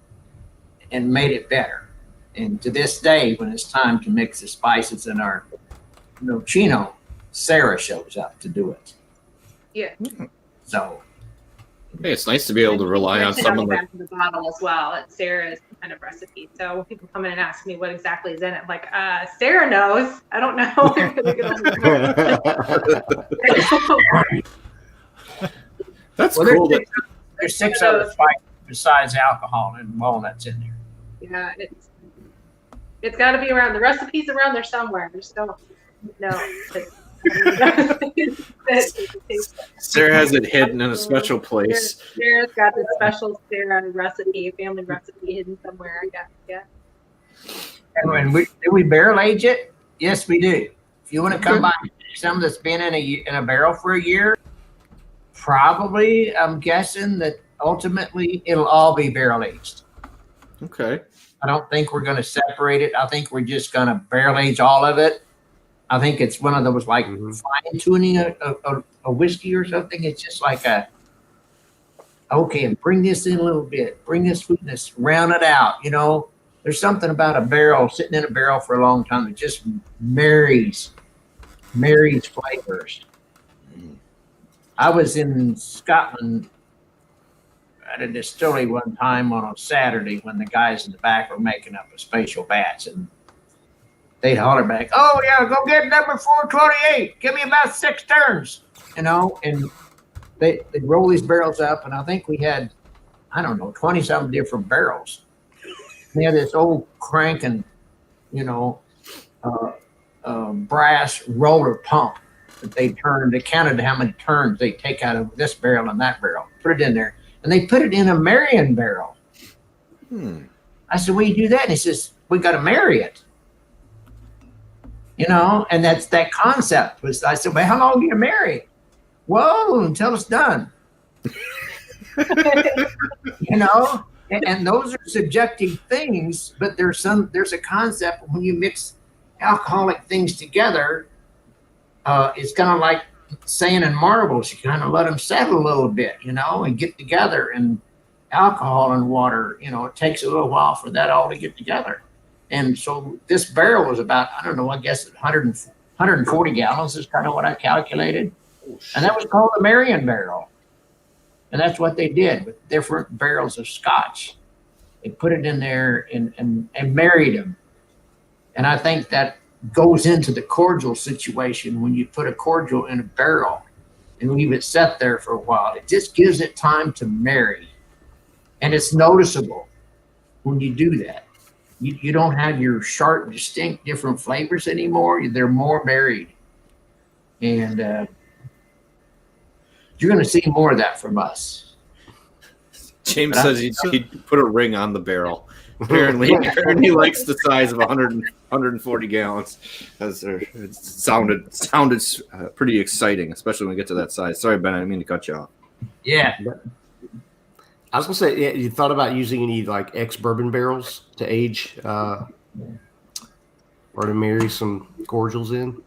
and made it better. And to this day, when it's time to mix the spices in our Chino, Sarah shows up to do it. Yeah. So hey, it's nice to be able to rely on someone back to the bottle as well. It's Sarah's kind of recipe. So when people come in and ask me what exactly is in it, I'm like, Sarah knows. I don't know. That's well, cool. There's 6 other spices besides alcohol and walnuts in there. Yeah, it's got to be around. The recipe's around there somewhere. Just don't know. Sarah has it hidden in a special place. Sarah's got this special Sarah recipe, family recipe hidden somewhere. I guess. Yeah. And do we barrel age it? Yes, we do. If you want to come by some that's been in a barrel for a year, probably I'm guessing that ultimately it'll all be barrel aged. Okay. I don't think we're going to separate it. I think we're just going to barrel age all of it. I think it's one of those like fine tuning a whiskey or something. It's just like okay, bring this in a little bit, bring this sweetness, round it out. There's something about a barrel sitting in a barrel for a long time that just marries flavors. I was in Scotland at a distillery one time on a Saturday when the guys in the back were making up a spatial batch, and they'd holler back, "Oh yeah, go get number 428. Give me about 6 turns," And they'd roll these barrels up, and I think we had, 20-something different barrels. We had this old cranking, brass roller pump that they turned. They counted how many turns they take out of this barrel and that barrel, put it in there, and they put it in a Marion barrel. I said, "Well, you do that?" And he says, "We got to marry it." And that's that concept. I said, "Well, how long do you marry it?" "Well, until it's done." And those are subjective things, but there's a concept when you mix alcoholic things together. It's kind of like sand and marbles. You kind of let them settle a little bit, and get together. And alcohol and water, it takes a little while for that all to get together. And so this barrel was about, I guess 140 gallons is kind of what I calculated. And that was called the Marion barrel. And that's what they did with different barrels of scotch. They put it in there and married them. And I think that goes into the cordial situation. When you put a cordial in a barrel and leave it set there for a while, it just gives it time to marry. And it's noticeable when you do that. You don't have your sharp, distinct, different flavors anymore. They're more married. And you're going to see more of that from us. James says he'd put a ring on the barrel. Apparently he likes the size of 140 gallons. It sounded pretty exciting, especially when we get to that size. Sorry, Ben, I didn't mean to cut you off. Yeah. I was gonna say, you thought about using any like ex-bourbon barrels to age or to marry some cordials in?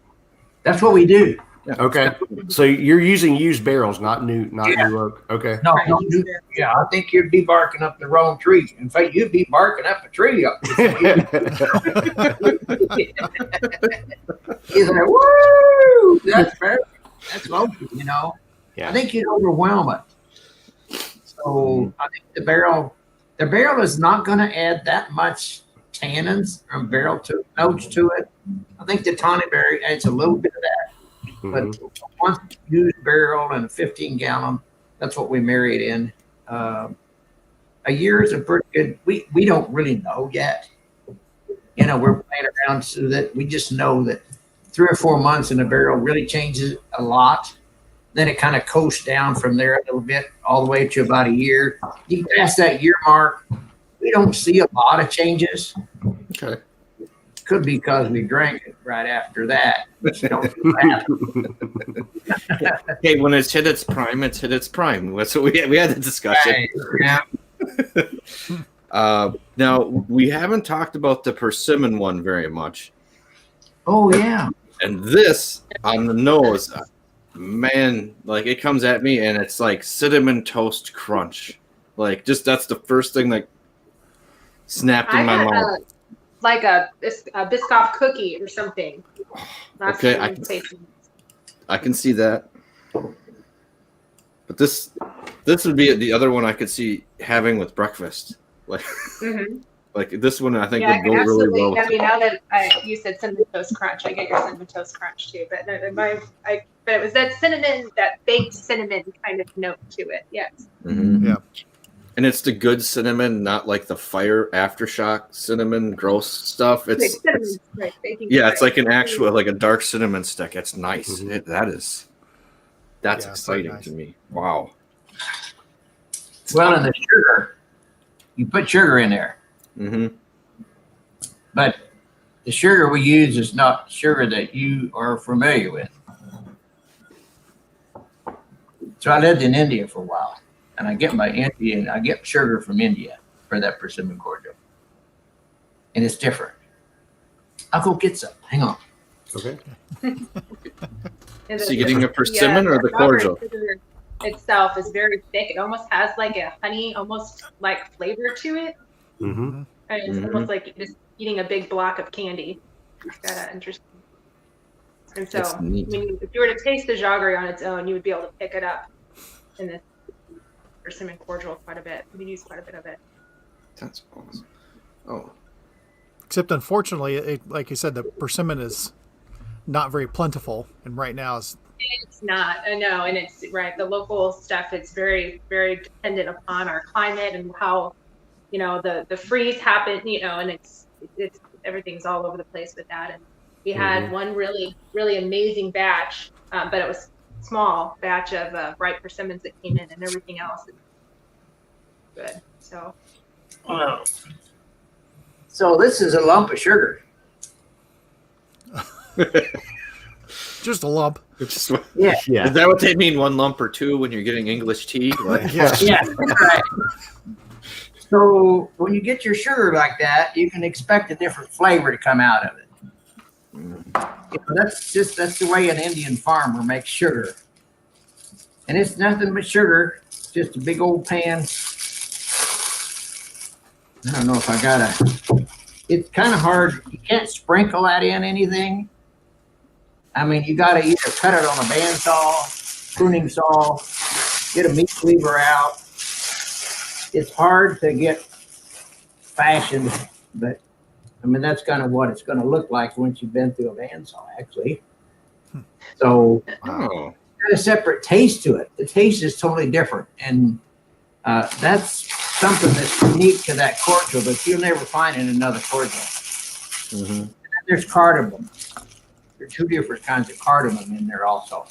That's what we do. Yeah. Okay, so you're using used barrels, not new oak. Okay. No, don't do that. Yeah, I think you'd be barking up the wrong tree. In fact, you'd be barking up a tree up. He's like, "Woo! That's fair. That's local, Yeah. I think you'd overwhelm it. So I think the barrel is not going to add that much tannins or barrel notes to it. I think the tawny berry adds a little bit of that, but one used barrel and a 15-gallon, that's what we marry it in. A year is a pretty good. We don't really know yet. We're playing around so that we just know that 3 or 4 months in a barrel really changes a lot. Then it kind of coasts down from there a little bit, all the way to about a year. You pass that year mark, we don't see a lot of changes. Okay. Could be because we drank it right after that. Hey, when it's hit its prime, it's hit its prime. That's what we had the discussion. Right. Yeah. Now we haven't talked about the persimmon one very much. Oh yeah. And this on the nose, man, like it comes at me and it's like cinnamon toast crunch. Like just that's the first thing that snapped in my mouth. Like a Biscoff cookie or something. Okay, I can see that. But this would be the other one I could see having with breakfast. Like, like this one I think would go really well. I mean, now that you said cinnamon toast crunch, I get your cinnamon toast crunch too. But but it was that cinnamon, that baked cinnamon kind of note to it. Yes. Mm-hmm. Yeah. And it's the good cinnamon, not like the fire aftershock cinnamon gross stuff. It's like an actual, like a dark cinnamon stick. It's nice. That's exciting to me. Wow. Well, and the sugar, you put sugar in there. Mm-hmm. But the sugar we use is not sugar that you are familiar with. So I lived in India for a while. And I get sugar from India for that Persimmon Cordial. And it's different. I'll go get some. Hang on. Okay. So you're getting a persimmon or the cordial? Itself is very thick. It almost has like a honey, almost like flavor to it. Mm-hmm. And it's almost like just eating a big block of candy. It's kind of interesting. And so if you were to taste the jaggery on its own, you would be able to pick it up in this Persimmon Cordial quite a bit. We use quite a bit of it. That's awesome. Oh. Except unfortunately, like you said, the persimmon is not very plentiful, and right now it's not. I know, and it's right. The local stuff, it's very, very dependent upon our climate and how, the freeze happened. And it's everything's all over the place with that. And we had one really, really amazing batch, but it was small batch of ripe persimmons that came in, and everything else is good. So. Wow. So this is a lump of sugar. Just a lump. Yeah. Is that what they mean? 1 lump or 2 when you're getting English tea? Like, Yeah. Yeah. Right. So when you get your sugar like that, you can expect a different flavor to come out of it. That's the way an Indian farmer makes sugar. And it's nothing but sugar, just a big old pan. I don't know if I gotta, it's kind of hard. You can't sprinkle that in anything. I mean, you gotta either cut it on a bandsaw, pruning saw, get a meat cleaver out. It's hard to get fashioned, but I mean, that's kind of what it's going to look like once you've been through a bandsaw, actually. So, got a separate taste to it. The taste is totally different, and that's something that's unique to that cordial that you'll never find in another cordial. Mm-hmm. There's cardamom. There are 2 different kinds of cardamom in there also.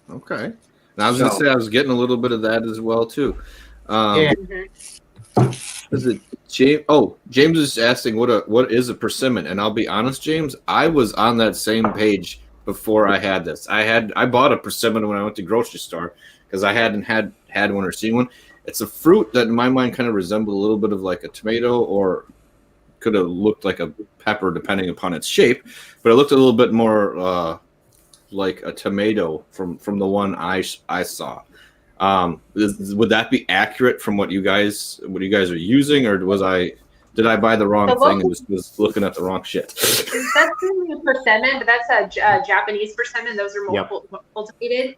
Okay. And I was going to say I was getting a little bit of that as well too. Is it James? Oh, James is asking what is a persimmon, and I'll be honest, James, I was on that same page before I had this. I bought a persimmon when I went to grocery store because I hadn't had one or seen one. It's a fruit that in my mind kind of resembled a little bit of like a tomato, or could have looked like a pepper depending upon its shape, but it looked a little bit more like a tomato from the one I saw. Would that be accurate from what you guys are using, or did I buy the wrong thing and was looking at the wrong shit? That's really a persimmon, but that's a Japanese persimmon. Those are cultivated,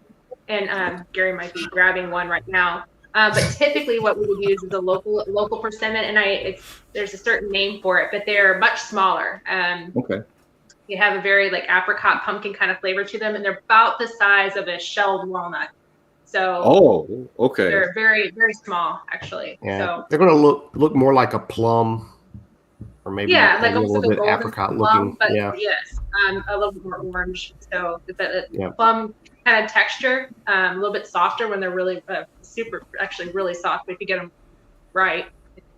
and Gary might be grabbing one right now. But typically, what we would use is a local persimmon, and there's a certain name for it, but they're much smaller. Okay. They have a very like apricot pumpkin kind of flavor to them, and they're about the size of a shelled walnut. So okay. They're very, very small, actually. Yeah. So they're going to look more like a plum, or maybe like a little bit apricot looking. But yes, a little bit more orange. So the plum kind of texture, a little bit softer when they're really really soft. But if you get them right,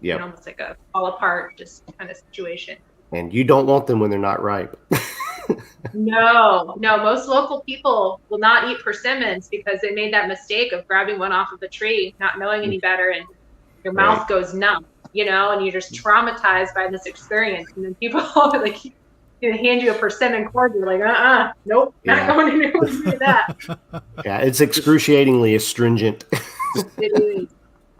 it's almost like a fall apart just kind of situation. And you don't want them when they're not ripe. No. Most local people will not eat persimmons because they made that mistake of grabbing one off of a tree, not knowing any better, and your mouth goes numb, and you're just traumatized by this experience. And then people like, hand you a Persimmon Cordial. You're like, nope, not going to do that. Yeah, it's excruciatingly astringent. It is.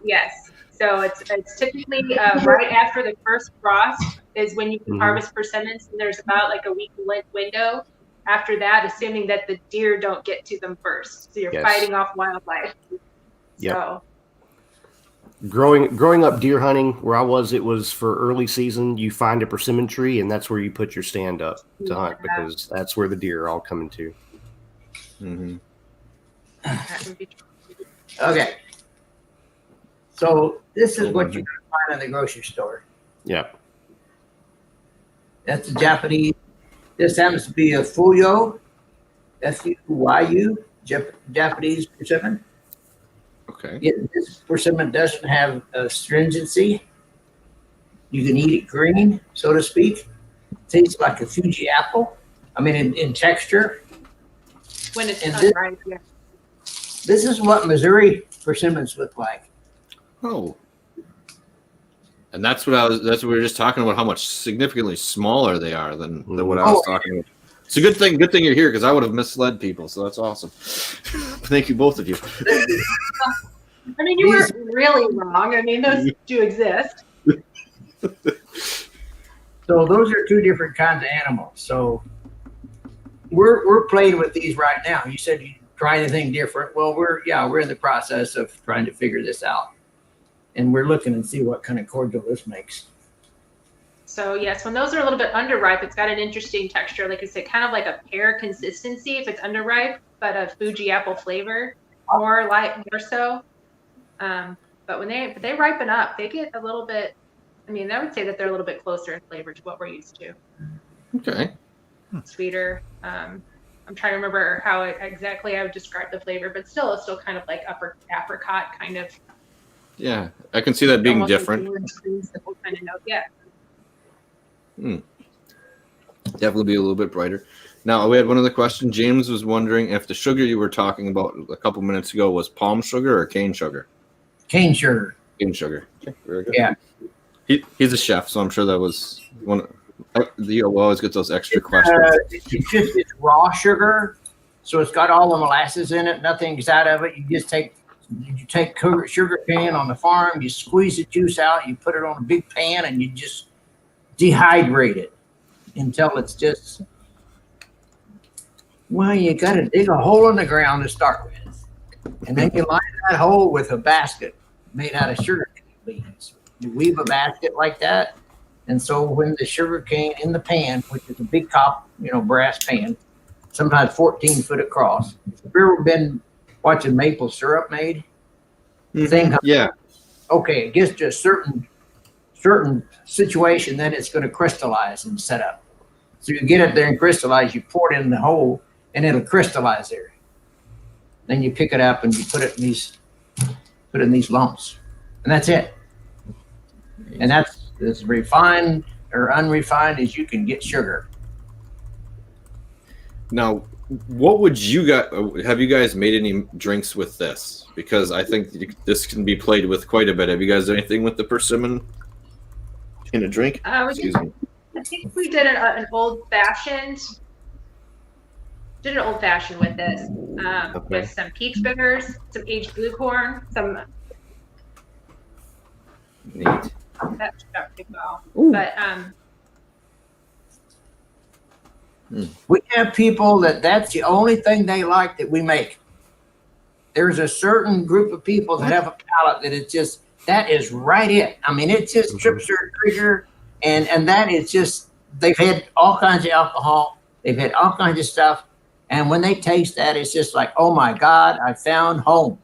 Yes. So it's typically right after the first frost is when you can harvest persimmons, and there's about like a week window after that, assuming that the deer don't get to them first. So you're fighting off wildlife. Yep. So. Growing up deer hunting, where I was, it was for early season. You find a persimmon tree, and that's where you put your stand up to hunt, because that's where the deer are all coming to. Okay. So this is what you're going to find in the grocery store. Yeah. That's the Japanese. This happens to be a Fuyo, F-U-Y-U, Japanese persimmon. Okay. This persimmon doesn't have astringency. You can eat it green, so to speak. It tastes like a Fuji apple. I mean, in texture. When it's unripe, yeah. This is what Missouri persimmons look like. Oh. And that's what we were just talking about, how much significantly smaller they are than what I was talking about. It's a good thing you're here, because I would have misled people, so that's awesome. Thank you, both of you. I mean, you weren't really wrong. I mean, those do exist. So those are two different kinds of animals. So we're playing with these right now. You said you try anything different. Well, we're in the process of trying to figure this out. And we're looking and see what kind of cordial this makes. So yes, when those are a little bit underripe, it's got an interesting texture. Like I said, kind of like a pear consistency if it's underripe, but a Fuji apple flavor, more so. But when they ripen up, they get a little bit. I mean, I would say that they're a little bit closer in flavor to what we're used to. Okay. Sweeter. I'm trying to remember how exactly I would describe the flavor, but it's still kind of like upper apricot kind of. Yeah, I can see that being different. Simple kind of note. Yeah. Definitely be a little bit brighter. Now, we had one other question. James was wondering if the sugar you were talking about a couple minutes ago was palm sugar or cane sugar? Cane sugar. Cane sugar. Okay, very good. Yeah. He's a chef, so I'm sure that was one. You always get those extra questions. It's raw sugar, so it's got all the molasses in it. Nothing's out of it. You take sugar cane on the farm, you squeeze the juice out, you put it on a big pan, and you just dehydrate it until it's just, well, you got to dig a hole in the ground to start with. And then you line that hole with a basket made out of sugar cane beans. You weave a basket like that. And so when the sugar cane in the pan, which is a big cop, brass pan, sometimes 14 foot across. Have you ever been watching maple syrup made? Yeah. Okay, it gets to a certain situation, then it's going to crystallize and set up. So you get it there and crystallize, you pour it in the hole, and it'll crystallize there. Then you pick it up and you put it in these lumps, and that's it. And that's as refined or unrefined as you can get sugar. Now, what would have you guys made any drinks with this? Because I think this can be played with quite a bit. Have you guys done anything with the persimmon in a drink? Excuse me. I think we did an old fashioned. Did an old fashioned with this, with some peach bitters, some aged blue corn, some. Neat. That turned out pretty well. But we have people that's the only thing they like that we make. There's a certain group of people that have a palate that is right it. I mean, it just trips their trigger, and that is just, they've had all kinds of alcohol, they've had all kinds of stuff, and when they taste that, it's just like, oh my God, I found home.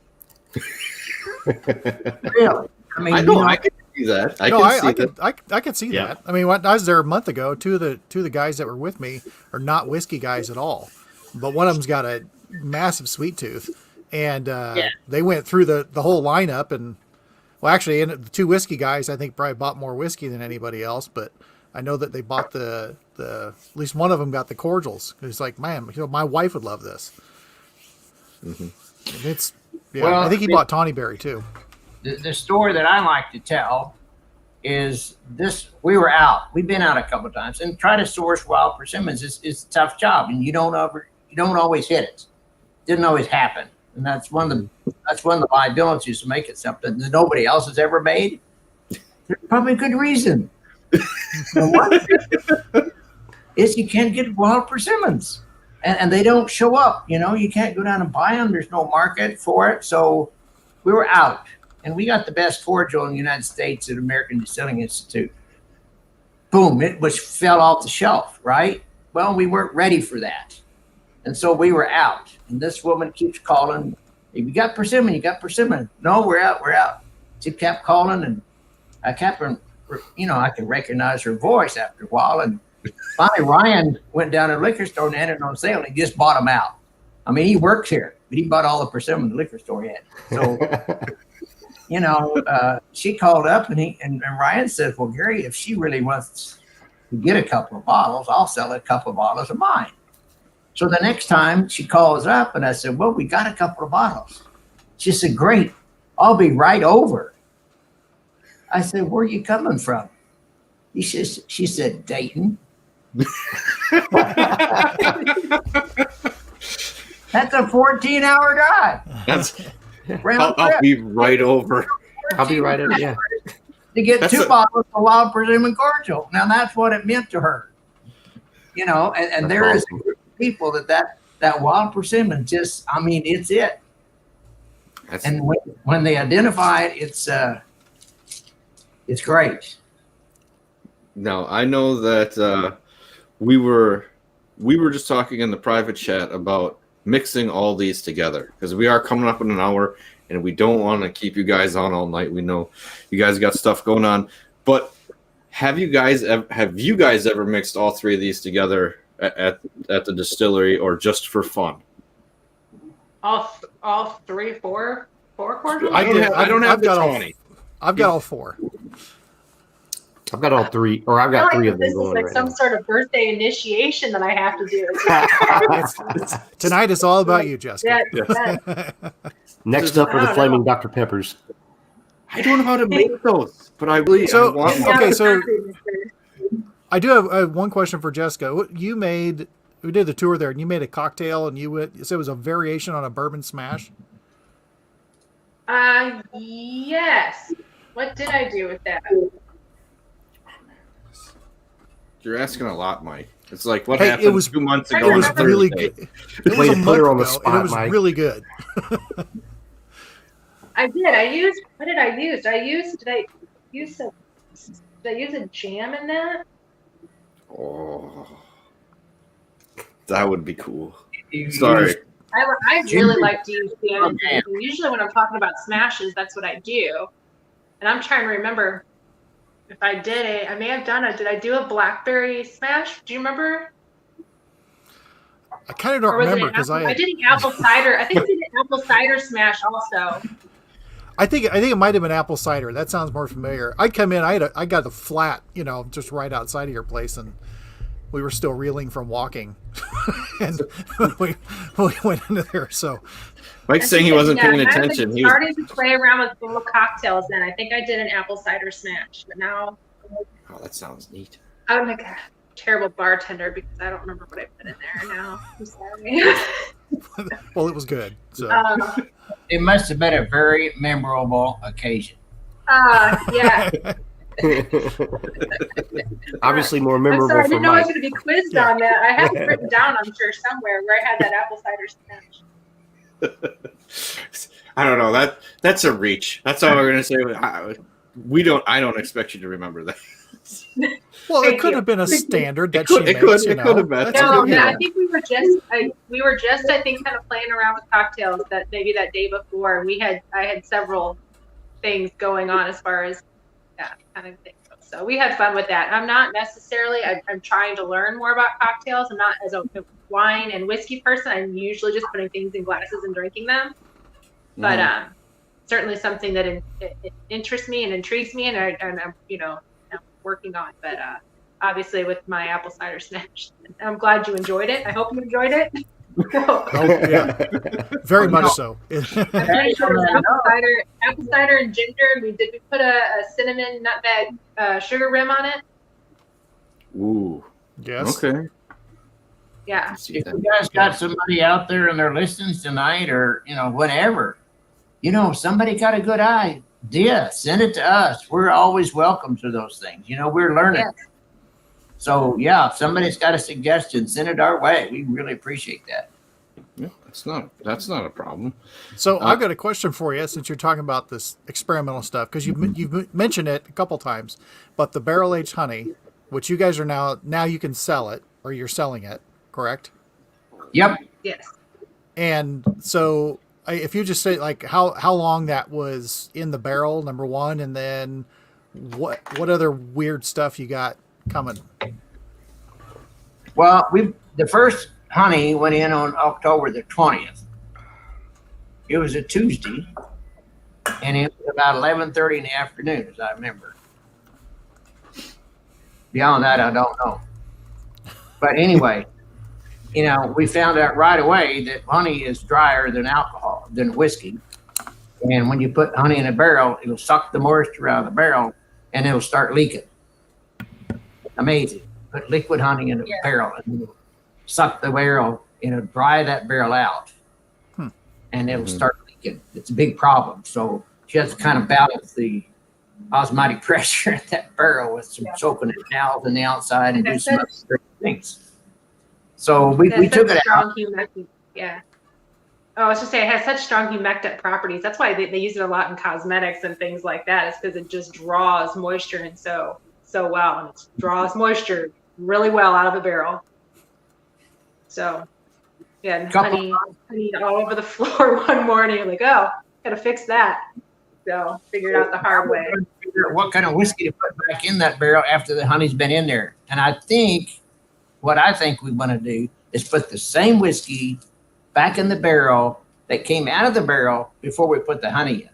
Really? I mean, I can see that. I can see that. I mean, when I was there a month ago, two of the guys that were with me are not whiskey guys at all, but one of them's got a massive sweet tooth, and they went through the whole lineup, and well, actually, and the two whiskey guys, I think, probably bought more whiskey than anybody else, but I know that they bought the at least one of them got the cordials. It's like, man, my wife would love this. Mm-hmm. It's I think he bought Tawny Berry too. The story that I like to tell is this: we were out. We've been out a couple of times, and try to source wild persimmons is a tough job, and you don't always hit it. Didn't always happen, and that's one of the liabilities to make it something that nobody else has ever made. There's probably a good reason. One is you can't get wild persimmons, and they don't show up. You can't go down and buy them. There's no market for it, so we were out, and we got the best cordial in the United States at American Distilling Institute. Boom! It fell off the shelf, right? Well, we weren't ready for that, and so we were out. And this woman keeps calling, "Hey, you got persimmon? You got persimmon?" "No, we're out. We're out." She kept calling, and I kept her. I could recognize her voice after a while, and finally Ryan went down to the liquor store and had it on sale, and he just bought them out. I mean, he works here, but he bought all the persimmon the liquor store had. So, she called up, and Ryan said, "Well, Gary, if she really wants to get a couple of bottles, I'll sell a couple of bottles of mine." So the next time she calls up, and I said, "Well, we got a couple of bottles." She said, "Great, I'll be right over." I said, "Where are you coming from?" She said, "Dayton." That's a 14-hour drive. I'll be right over. I'll be right over. Yeah. To get two bottles of wild Persimmon Cordial. Now that's what it meant to her. And there is a group of people that wild persimmon just, it's it. And when they identify it, it's great. Now I know that we were just talking in the private chat about mixing all these together because we are coming up in an hour and we don't want to keep you guys on all night. We know you guys got stuff going on, but have you guys ever mixed all three of these together at the distillery or just for fun? All three, four cordials? I don't have the 20. I've got all four. I've got all three, or I've got three of them. This is like some sort of birthday initiation that I have to do. Tonight is all about you, Jessica. Yeah. Next up are the Flaming Dr. Peppers. I don't know how to make those, but I want one. Okay, so I do have one question for Jessica. We did the tour there, and you made a cocktail, and you said it was a variation on a bourbon smash. Yes. What did I do with that? You're asking a lot, Mike. It's like what happened 2 months ago. It was really good. It was a month ago, and it was really good. I did. What did I use? Did I use a jam in that? Oh, that would be cool. Sorry. I really like to use jam and jam. Usually when I'm talking about smashes, that's what I do. And I'm trying to remember if I did it. I may have done it. Did I do a blackberry smash? Do you remember? I kind of don't remember because I did an apple cider. I think I did an apple cider smash also. I think it might have been apple cider. That sounds more familiar. I come in. I got the flat, just right outside of your place, and we were still reeling from walking, and we went into there. So Mike's saying he wasn't paying attention. He started to play around with little cocktails. Then I think I did an apple cider smash, but now. Oh, that sounds neat. I'm like a terrible bartender because I don't remember what I put in there now. I'm sorry. Well, it was good. So. It must have been a very memorable occasion. Yeah. Obviously more memorable. I'm sorry, I didn't know I was Mike. going to be quizzed on that. I have it written down, I'm sure, somewhere where I had that apple cider smash. I don't know. That's a reach. That's all we're going to say. I don't expect you to remember that. Well, it could have been a standard that it could have been. No, I think we were just I think kind of playing around with cocktails that day before, and I had several things going on as far as that kind of thing. So we had fun with that. I'm not necessarily. I'm trying to learn more about cocktails. I'm not as a wine and whiskey person. I'm usually just putting things in glasses and drinking them. But certainly something that it interests me and intrigues me, and I'm working on. But obviously with my apple cider smash, I'm glad you enjoyed it. I hope you enjoyed it. Oh, yeah, very much so. I'm pretty sure it was apple cider and ginger. And we put a cinnamon nutmeg sugar rim on it. Ooh. Yes. Okay. Yeah. If you guys got somebody out there and they're listening tonight, or whatever, somebody got a good idea, send it to us. We're always welcome to those things. We're learning. Yes. So yeah, if somebody's got a suggestion, send it our way. We really appreciate that. Yeah, that's not a problem. So I've got a question for you, since you're talking about this experimental stuff, because you've mentioned it a couple times, but the barrel aged honey, which you guys are now you can sell it, or you're selling it, correct? Yep. Yes. And so if you just say like how long that was in the barrel, number one, and then what other weird stuff you got coming? Well, the first honey went in on October the 20th. It was a Tuesday, and it was about 11:30 in the afternoon, as I remember. Beyond that, I don't know. But anyway, we found out right away that honey is drier than whiskey. And when you put honey in a barrel, it'll suck the moisture out of the barrel, and it'll start leaking. Amazing. Put liquid honey in a barrel, and it'll suck the barrel, and it'll dry that barrel out, and it'll start leaking. It's a big problem. So you have to kind of balance the osmotic pressure in that barrel with some soaking it out on the outside and do some other things. So we took it out. Yeah. Oh, I was just saying, it has such strong humectant properties. That's why they use it a lot in cosmetics and things like that. It's because it just draws moisture and so well, and it draws moisture really well out of a barrel. So, yeah, and honey all over the floor one morning. I'm like, oh, gotta fix that. So figured out the hard way. What kind of whiskey to put back in that barrel after the honey's been in there? And what I think we want to do is put the same whiskey back in the barrel that came out of the barrel before we put the honey in.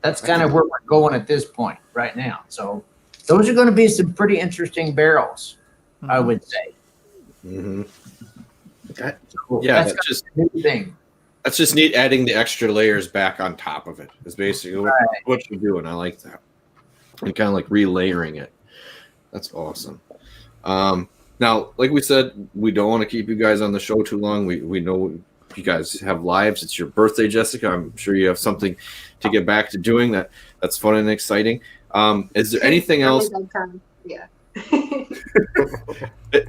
That's kind of where we're going at this point right now. So those are going to be some pretty interesting barrels, I would say. Mm-hmm. That's just a new thing. That's just neat, adding the extra layers back on top of it. Is basically what you're doing. I like that. And kind of like relayering it. That's awesome. Now, like we said, we don't want to keep you guys on the show too long. We know you guys have lives. It's your birthday, Jessica. I'm sure you have something to get back to doing that's fun and exciting. Is there anything else? Yeah.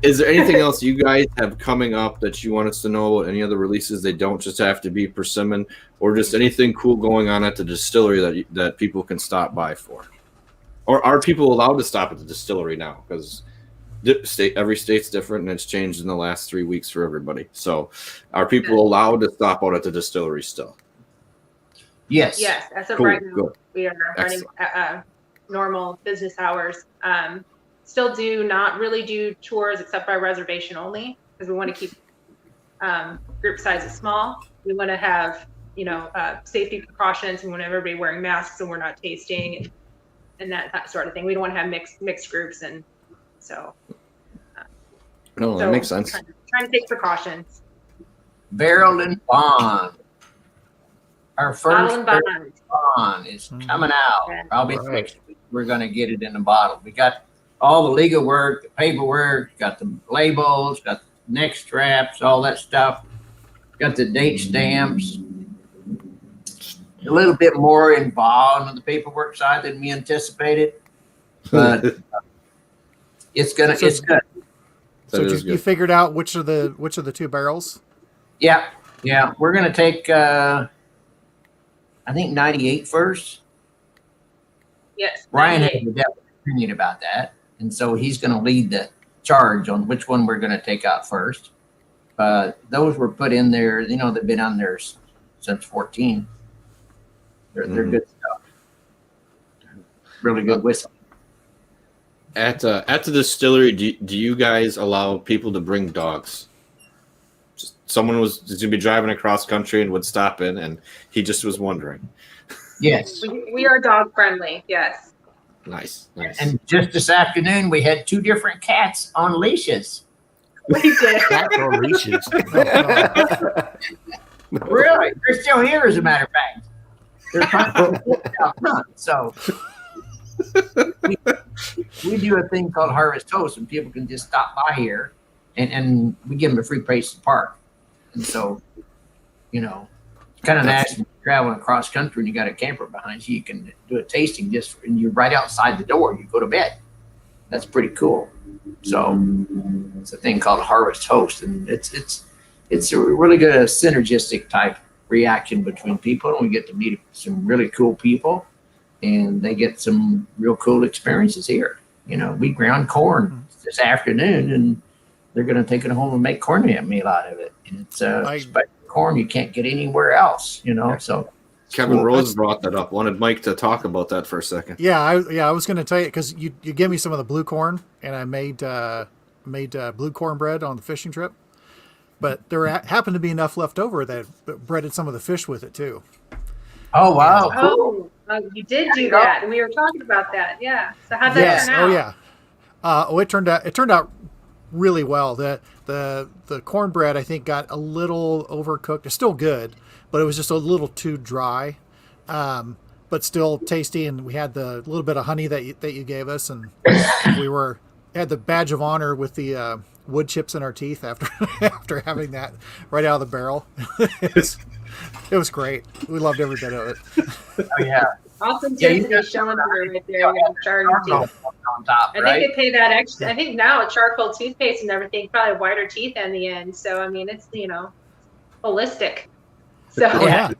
Is there anything else you guys have coming up that you want us to know? Any other releases? They don't just have to be Persimmon, or just anything cool going on at the distillery that people can stop by for? Or are people allowed to stop at the distillery now? Because every state's different, and it's changed in the last 3 weeks for everybody. So are people allowed to stop out at the distillery still? Yes. Yes. As of Cool, right now, good. we are running normal business hours. Still do not really do tours except by reservation only, because we want to keep group sizes small. We want to have, safety precautions. We want everybody wearing masks, and we're not tasting and that sort of thing. We don't want to have mixed groups, and so. That makes sense. Trying to take precautions. Barrel and Bond. Our first Bottle and Bond is coming out. Probably next week. We're going to get it in a bottle. We got all the legal work, the paperwork, got the labels, got the neck straps, all that stuff. Got the date stamps. A little bit more involved on the paperwork side than we anticipated, but it's good. So you figured out which of the two barrels? Yeah. We're gonna take I think 98 first. Yes. Ryan has a definite opinion about that, and so he's gonna lead the charge on which one we're gonna take out first. Those were put in there. They've been on there since 14. They're good stuff. Really good whiskey. At the distillery, do you guys allow people to bring dogs? Someone was going to be driving across country and would stop in, and he just was wondering. Yes. We are dog friendly. Yes. Nice. And just this afternoon, we had 2 different cats on leashes. We did. Cats on leashes. Really? They're still here, as a matter of fact. They're out front. So we do a thing called Harvest Toast, and people can just stop by here, and we give them a free place to park. And so, you know, it's kind of nice when you're traveling across country and you got a camper behind you. You can do a tasting and you're right outside the door. You go to bed. That's pretty cool. So it's a thing called Harvest Toast, and it's a really good synergistic type reaction between people, and we get to meet some really cool people, and they get some real cool experiences here. You know, we ground corn this afternoon, and they're going to take it home and make cornmeal out of it. And it's special corn you can't get anywhere else. You know, so. Kevin Rose brought that up. Wanted Mike to talk about that for a second. Yeah, I was going to tell you because you gave me some of the blue corn, and I made blue cornbread on the fishing trip. But there happened to be enough left over that breaded some of the fish with it too. Oh wow! Oh, you did do that, and we were talking about that. Yeah. So how'd that turn out? Oh yeah. It turned out really well. The cornbread I think got a little overcooked. It's still good, but it was just a little too dry. But still tasty, and we had the little bit of honey that you gave us, and we had the badge of honor with the wood chips in our teeth after having that right out of the barrel. It was great. We loved every bit of it. Oh yeah. Awesome taste showing through right there. On top, I think they pay that extra. I think now charcoal toothpaste and everything probably whiter teeth in the end. So I mean, it's holistic. So yeah.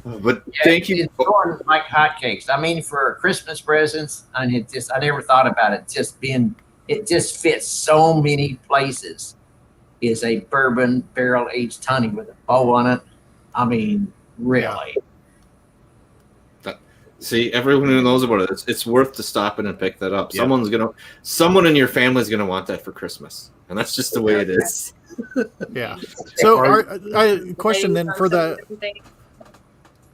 But thank you. It's going like hotcakes. I mean, for Christmas presents, I never thought about it. It just fits so many places. Is a bourbon barrel aged honey with a bow on it. I mean, really. See, everyone who knows about it, it's worth to stop in and pick that up. Yeah. Someone in your family is gonna want that for Christmas, and that's just the way it is. Yeah. So, question then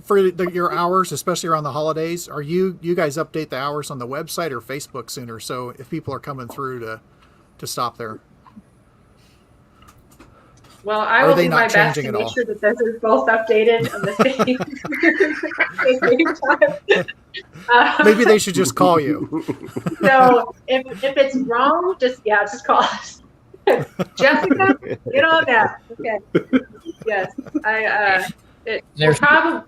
for your hours, especially around the holidays, are you guys update the hours on the website or Facebook sooner? So if people are coming through to stop there. Well, I will do my best to make sure that those are both updated on the same time. Maybe they should just call you. So if it's wrong, just call us. Jessica, get on that. Okay. Yes, There's probably.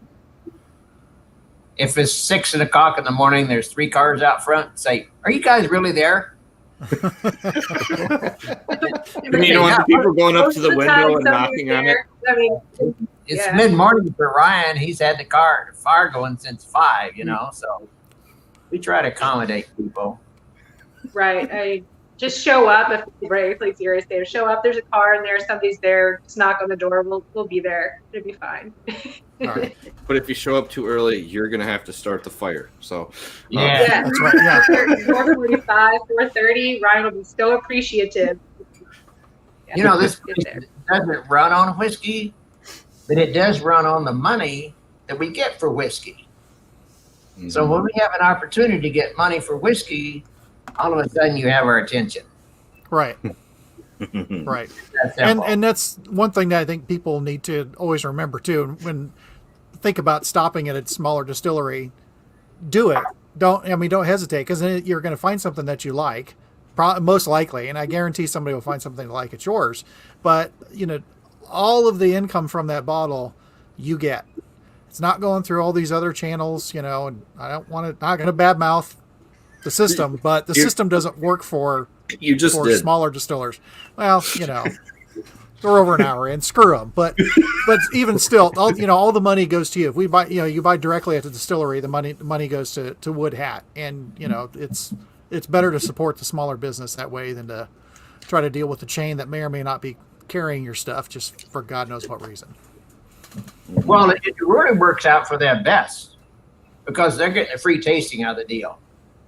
If it's 6 o'clock in the morning, there's 3 cars out front. Say, are you guys really there? You don't want people going up to the window and knocking on it. I mean, it's mid-morning for Ryan. He's had the fire going since 5. So we try to accommodate people. Right. I just show up if really serious. They show up. There's a car in there. Somebody's there. Just knock on the door. We'll be there. It'll be fine. All right. But if you show up too early, you're gonna have to start the fire. So yeah, that's right. Yeah. 4:45, 4:30. Ryan will be so appreciative. Yeah, this doesn't run on whiskey, but it does run on the money that we get for whiskey. Mm-hmm. So when we have an opportunity to get money for whiskey, all of a sudden you have our attention. Right. Right. And that's one thing that I think people need to always remember too. When think about stopping at a smaller distillery, do it. Don't hesitate, because then you're going to find something that you like, most likely, and I guarantee somebody will find something like it's yours. But all of the income from that bottle you get. It's not going through all these other channels, and I not going to badmouth the system, but the system doesn't work for smaller distillers. Well, they're over an hour in, screw them. But even still, all the money goes to you. If we buy, you buy directly at the distillery, the money goes to Wood Hat, and it's better to support the smaller business that way than to try to deal with the chain that may or may not be carrying your stuff just for God knows what reason. Well, it really works out for them best because they're getting a free tasting out of the deal.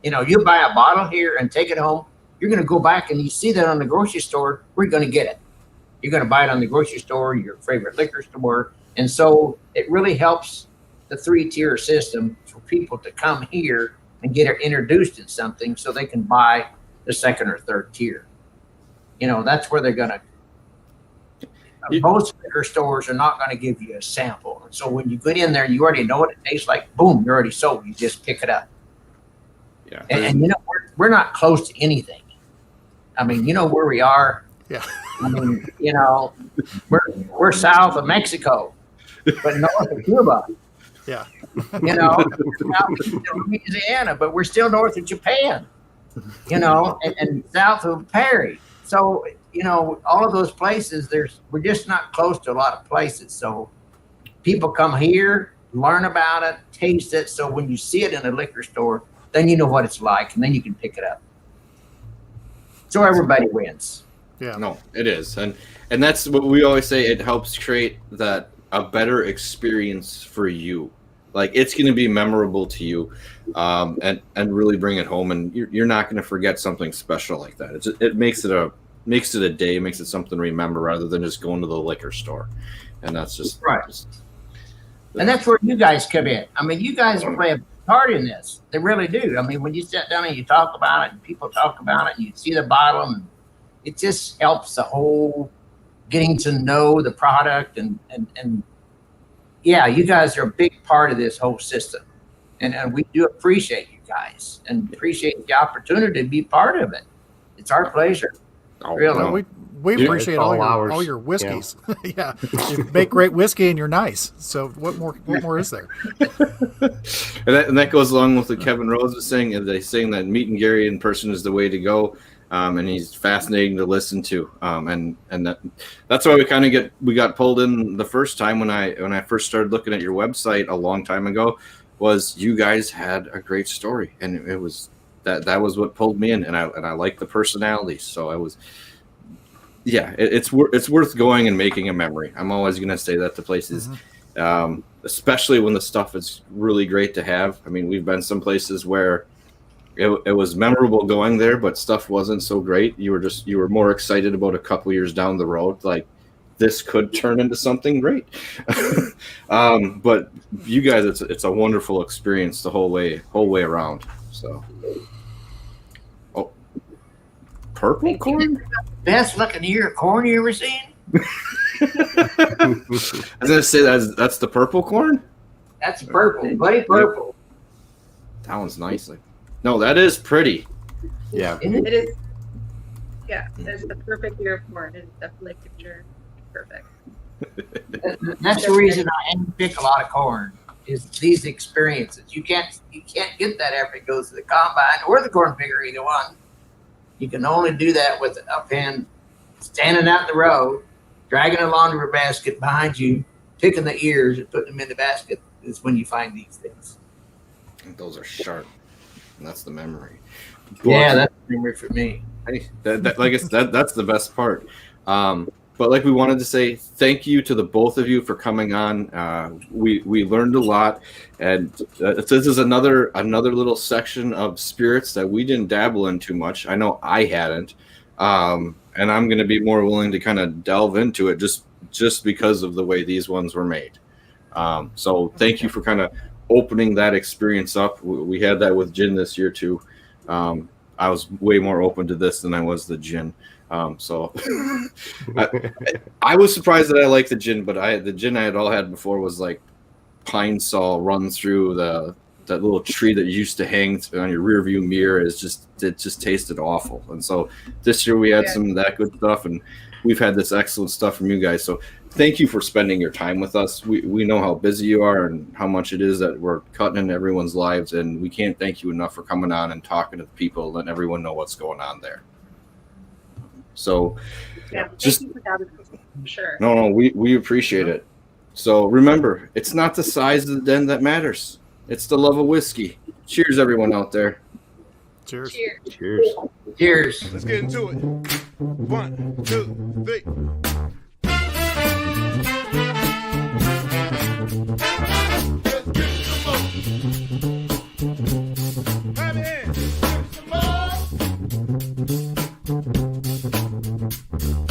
You buy a bottle here and take it home. You're going to go back and you see that on the grocery store. We're going to get it. You're going to buy it on the grocery store, your favorite liquor store. And so it really helps the 3-tier system for people to come here and get her introduced in something so they can buy the second or third tier. That's where they're going to. Most liquor stores are not going to give you a sample. And so when you get in there, you already know what it tastes like. Boom, you're already sold. You just pick it up. Yeah. And we're not close to anything. I mean, where we are. Yeah. I mean, we're south of Mexico, but north of Cuba. Yeah. South of Louisiana, but we're still north of Japan. And south of Perry. So, all of those places, we're just not close to a lot of places. So people come here, learn about it, taste it. So when you see it in a liquor store, then you know what it's like, and then you can pick it up. So everybody wins. Yeah. No, it is. And that's what we always say. It helps create a better experience for you. Like, it's going to be memorable to you, and really bring it home. And you're not going to forget something special like that. It makes it a day, makes it something to remember rather than just going to the liquor store. And that's just right. And that's where you guys come in. I mean, you guys play a part in this. They really do. I mean, when you sit down and you talk about it and people talk about it and you see the bottle, and it just helps the whole getting to know the product and yeah, you guys are a big part of this whole system. And we do appreciate you guys and appreciate the opportunity to be part of it. It's our pleasure. Oh, really. no. We appreciate all your whiskeys. Yeah. You make great whiskey and you're nice. So what more is there? and that goes along with what Kevin Rose was saying. They saying that meeting Gary in person is the way to go. And he's fascinating to listen to. And that's why we got pulled in the first time when I first started looking at your website a long time ago, was you guys had a great story, and it was that was what pulled me in, and I like the personality. So I was, yeah, it's worth going and making a memory. I'm always going to say that to places, especially when the stuff is really great to have. I mean, we've been some places where it was memorable going there, but stuff wasn't so great. You were more excited about a couple years down the road, like this could turn into something great. But you guys, it's a wonderful experience the whole way around. So, purple corn, best looking ear of corn you ever seen. I was gonna say that's the purple corn. That's purple, buddy, purple. That one's nice. No, that is pretty. Yeah. It is. Yeah, it's the perfect year of corn. It's definitely picture perfect. That's the reason I pick a lot of corn, is these experiences. You can't get that after it goes to the combine or the corn picker, either one. You can only do that with an uphand standing out in the road, dragging a laundry basket behind you, picking the ears and putting them in the basket is when you find these things. Those are sharp. And that's the memory. Yeah, that's the memory for me. That's the best part. But like we wanted to say thank you to the both of you for coming on. We learned a lot, and this is another little section of spirits that we didn't dabble in too much. I know I hadn't, and I'm going to be more willing to kind of delve into it just because of the way these ones were made. So thank you for kind of opening that experience up. We had that with gin this year too. I was way more open to this than I was the gin. So I was surprised that I liked the gin, but the gin I had had before was like pine saw run through that little tree that used to hang on your rear view mirror. It just tasted awful. And so this year we had some of that good stuff, and we've had this excellent stuff from you guys. So thank you for spending your time with us. We know how busy you are and how much it is that we're cutting into everyone's lives, and we can't thank you enough for coming on and talking to the people, letting everyone know what's going on there. So thank you for having us. Sure. No, we appreciate it. So remember, it's not the size of the den that matters. It's the love of whiskey. Cheers, everyone out there. Cheers. Cheers. Cheers. Let's get into it. 1, 2, 3.